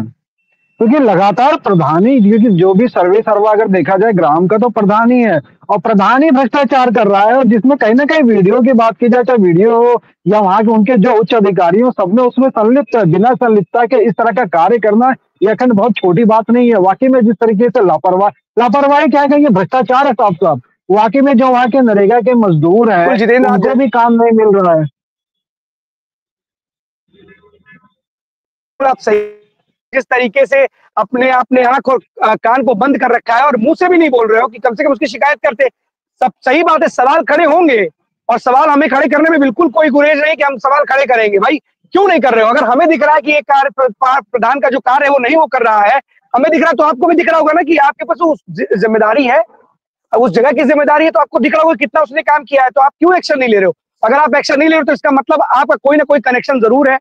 क्योंकि लगातार प्रधानी, क्योंकि जो भी सर्वे अगर देखा जाए ग्राम का तो प्रधान ही है और प्रधान ही भ्रष्टाचार कर रहा है। और जिसमें कहीं ना कहीं वीडियो की बात की जाए, चाहे वीडियो हो या वहां के उनके जो उच्च अधिकारी हो, सब में उसमें संलिप्त है। बिना संलिप्तता के इस तरह का कार्य करना यह अखंड बहुत छोटी बात नहीं है। वाकई में जिस तरीके से लापरवाही क्या है, ये भ्रष्टाचार है साफ साफ। वाकई में जो वहाँ के नरेगा के मजदूर हैं जितेंद्र, उनको भी काम नहीं मिल रहा है। आप सही, जिस तरीके से अपने आपने आंख और कान को बंद कर रखा है और मुंह से भी नहीं बोल रहे हो कि कम से कम उसकी शिकायत करते। सब सही बात है, सवाल खड़े होंगे और सवाल हमें खड़े करने में बिल्कुल कोई गुरेज नहीं कि हम सवाल खड़े करेंगे। भाई क्यों नहीं कर रहे हो? अगर हमें दिख रहा है कि ये कार्य प्रधान का जो कार्य है वो नहीं वो कर रहा है, हमें दिख रहा है, तो आपको भी दिख रहा होगा ना कि आपके पास उस जिम्मेदारी है, उस जगह की जिम्मेदारी है, तो आपको दिख रहा होगा कितना उसने काम किया है। तो आप क्यों एक्शन नहीं ले रहे हो? अगर आप एक्शन नहीं ले रहे हो तो इसका मतलब आपका कोई ना कोई कनेक्शन जरूर है।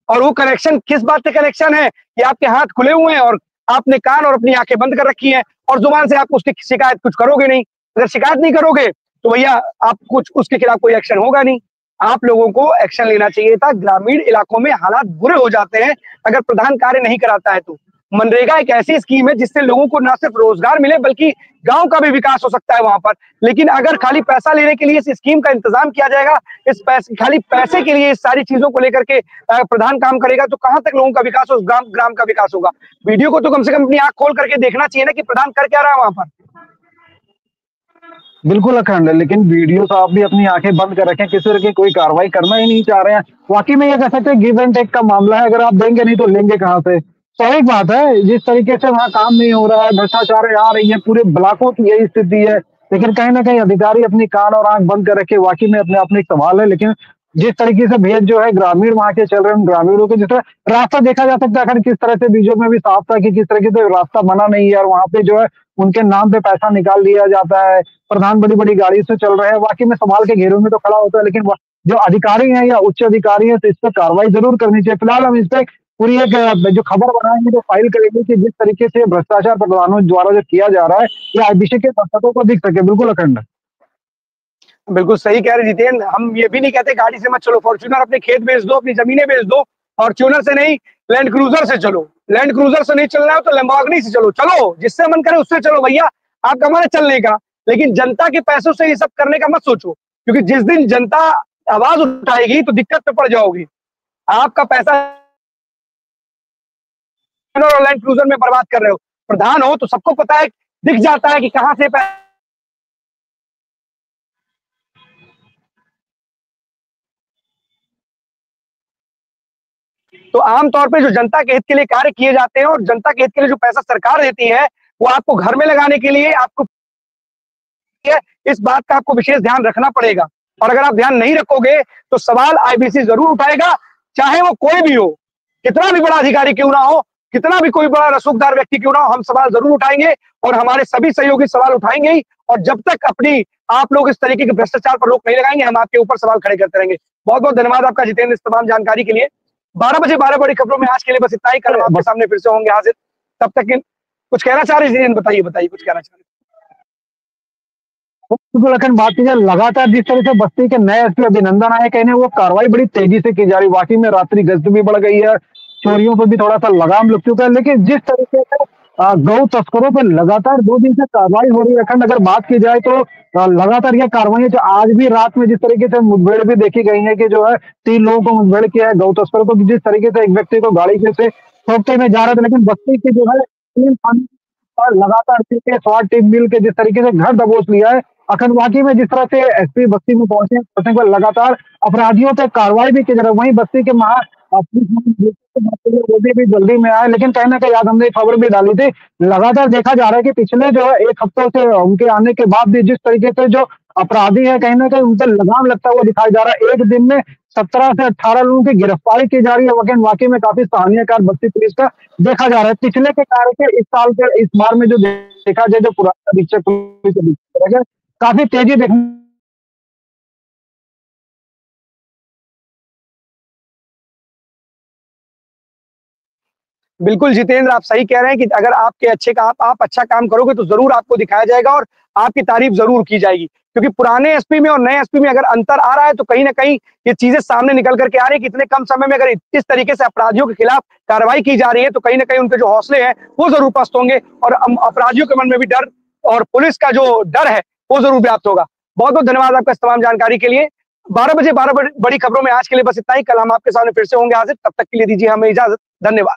और वो कनेक्शन किस बात से कनेक्शन है कि आपके हाथ खुले हुए हैं और आपने कान और अपनी आंखें बंद कर रखी हैं और जुबान से आप उसकी शिकायत कुछ करोगे नहीं। अगर शिकायत नहीं करोगे तो भैया आप कुछ उसके खिलाफ कोई एक्शन होगा नहीं। आप लोगों को एक्शन लेना चाहिए था। ग्रामीण इलाकों में हालात बुरे हो जाते हैं अगर प्रधान कार्य नहीं कराता है तो। मनरेगा एक ऐसी स्कीम है जिससे लोगों को ना सिर्फ रोजगार मिले बल्कि गांव का भी विकास हो सकता है वहां पर। लेकिन अगर खाली पैसा लेने के लिए इस स्कीम का इंतजाम किया जाएगा, इस पैसे खाली पैसे के लिए इस सारी चीजों को लेकर के प्रधान काम करेगा, तो कहां तक लोगों का विकास हो, ग्राम का विकास होगा। वीडियो को तो कम से कम अपनी आंख खोल करके देखना चाहिए ना कि प्रधान कर क्या रहा है वहां पर। बिल्कुल अखंड है, लेकिन वीडियो तो आप भी अपनी आंखें बंद कर रखें, किसी तरह की कोई कार्रवाई करना ही नहीं चाह रहे हैं। वाकई में ये कह सकते हैं गिव एंड टेक का मामला है, अगर आप देंगे नहीं तो लेंगे कहाँ से। स्वाभाविक बात है, जिस तरीके से वहाँ काम नहीं हो रहा है, भ्रष्टाचार आ रही है, पूरे ब्लॉकों की यही स्थिति है, लेकिन कहीं ना कहीं अधिकारी अपनी कान और आंख बंद कर रखे। वाकई में अपने आप में एक सवाल है। लेकिन जिस तरीके से भेद जो है ग्रामीण वहां के चल रहे हैं, ग्रामीणों के जिस तरह रास्ता देखा जा सकता है, अगर किस तरह से बीजों में भी साफ था कि किस तरीके से रास्ता बना नहीं है और वहां पे जो है उनके नाम पे पैसा निकाल लिया जाता है। प्रधान बड़ी बड़ी गाड़ी से चल रहे हैं, वाकई में सवाल के घेरों में तो खड़ा होता है। लेकिन जो अधिकारी हैं या उच्च अधिकारी हैं तो इस पर कार्रवाई जरूर करनी चाहिए। फिलहाल हम इस पर पूरी एक जो खबर बनाएंगे तो फाइल करेंगे कि जिस तरीके से भ्रष्टाचार प्रधानों द्वारा जो किया जा रहा है ये आईबीसी के दर्शकों को दिख सके। बिल्कुल अखंड, बिल्कुल सही कह रहे जितेंद्र। हम ये भी नहीं कहते गाड़ी से मत चलो, फॉर्च्यूनर अपने खेत बेच दो, अपनी जमीनें बेच दो, फॉर्च्यूनर से नहीं लैंड क्रूजर से चलो। लैंड क्रूजर से नहीं चलना है तो लैम्बोर्गिनी से चलो, चलो जिससे मन करे उससे चलो भैया, आपका मन है चलने का। लेकिन जनता के पैसों से ये सब करने का मत सोचो, क्योंकि जिस दिन जनता आवाज उठाएगी तो दिक्कत में पड़ जाओगी। आपका पैसा और लैंड क्रूजर में बर्बाद कर रहे हो। प्रधान हो तो सबको पता है, दिख जाता है कि कहां से तो आमतौर पे जो जनता के हित के लिए कार्य किए जाते हैं और जनता के हित के लिए जो पैसा सरकार देती है वो आपको घर में लगाने के लिए आपको, इस बात का आपको विशेष ध्यान रखना पड़ेगा। और अगर आप ध्यान नहीं रखोगे तो सवाल आईबीसी जरूर उठाएगा, चाहे वो कोई भी हो, कितना भी बड़ा अधिकारी क्यों ना हो, कितना भी कोई बड़ा रसूखदार व्यक्ति क्यों ना हो, हम सवाल जरूर उठाएंगे और हमारे सभी सहयोगी सवाल उठाएंगे ही। और जब तक अपनी आप लोग इस तरीके के भ्रष्टाचार पर रोक नहीं लगाएंगे, हम आपके ऊपर सवाल खड़े करते रहेंगे। बहुत बहुत धन्यवाद आपका जितेंद्र इस तमाम जानकारी के लिए। 12 बजे 12 बड़ी खबरों में आज के लिए बस इतना ही। कल हम आपके सामने फिर से होंगे हाजिर। तब तक कुछ कहना चाह रहे हैं? बताइए कुछ कहना चाह रहे हैं। बात की जाए, लगातार जिस तरह से बस्ती के नए एसपी अभिनंदन आए कहने वो कार्रवाई बड़ी तेजी से की जा रही। वाकई में रात्रि गश्त भी बढ़ गई है, चोरियों पर भी थोड़ा सा लगाम लग चुका है। लेकिन जिस तरीके से गौ तस्करों पर लगातार 2 दिन से कार्रवाई हो रही है, अखंड अगर बात की जाए तो लगातार यह कार्रवाई जो आज भी रात में जिस तरीके से मुठभेड़ भी देखी गई है कि जो है 3 लोगों को मुठभेड़ किया है गौ तस्करों को, जिस तरीके से एक व्यक्ति को गाड़ी से ठोकते में जा रहे थे। लेकिन बस्ती की जो है 3 थाने लगातार स्वाट टीम मिल के जिस तरीके से घर दबोच लिया है। अखंड वाकई में जिस तरह से एसपी बस्ती में पहुंचे पर लगातार अपराधियों पर कार्रवाई भी की जा रही है। वहीं बस्ती के वो भी जल्दी में आए। लेकिन कहीं ना कहीं आज हमने खबर भी डाली थी, लगातार देखा जा रहा है कि पिछले जो है 1 हफ्तों से उनके आने के बाद भी जिस तरीके से जो अपराधी है कहीं ना कहीं उन पर लगाम लगता हुआ दिखाई जा रहा है। एक दिन में 17 से 18 लोगों की गिरफ्तारी की जा रही है। लेकिन वाकई में काफी सराहनीय कार्य बस्ती पुलिस का देखा जा रहा है। पिछले के कार्य के इस साल के इस बार में जो देखा जाए, जो पुराना अधीक्षक पुलिस काफी तेजी देखने बिल्कुल जितेंद्र, आप सही कह रहे हैं कि अगर आपके आप अच्छा काम करोगे तो जरूर आपको दिखाया जाएगा और आपकी तारीफ जरूर की जाएगी। क्योंकि पुराने एसपी में और नए एसपी में अगर अंतर आ रहा है तो कहीं ना कहीं ये चीजें सामने निकल करके आ रही है कि इतने कम समय में अगर इस तरीके से अपराधियों के खिलाफ कार्रवाई की जा रही है तो कहीं ना कहीं उनके जो हौसले हैं वो जरूर पस्त होंगे और अपराधियों के मन में भी डर और पुलिस का जो डर है वो जरूर व्याप्त होगा। बहुत बहुत धन्यवाद आपका इस तमाम जानकारी के लिए। 12 बजे 12 बड़ी खबरों में आज के लिए बस इतना ही। कल हम आपके सामने फिर से होंगे हाजिर। तब तक के लिए दीजिए हमें इजाजत। धन्यवाद।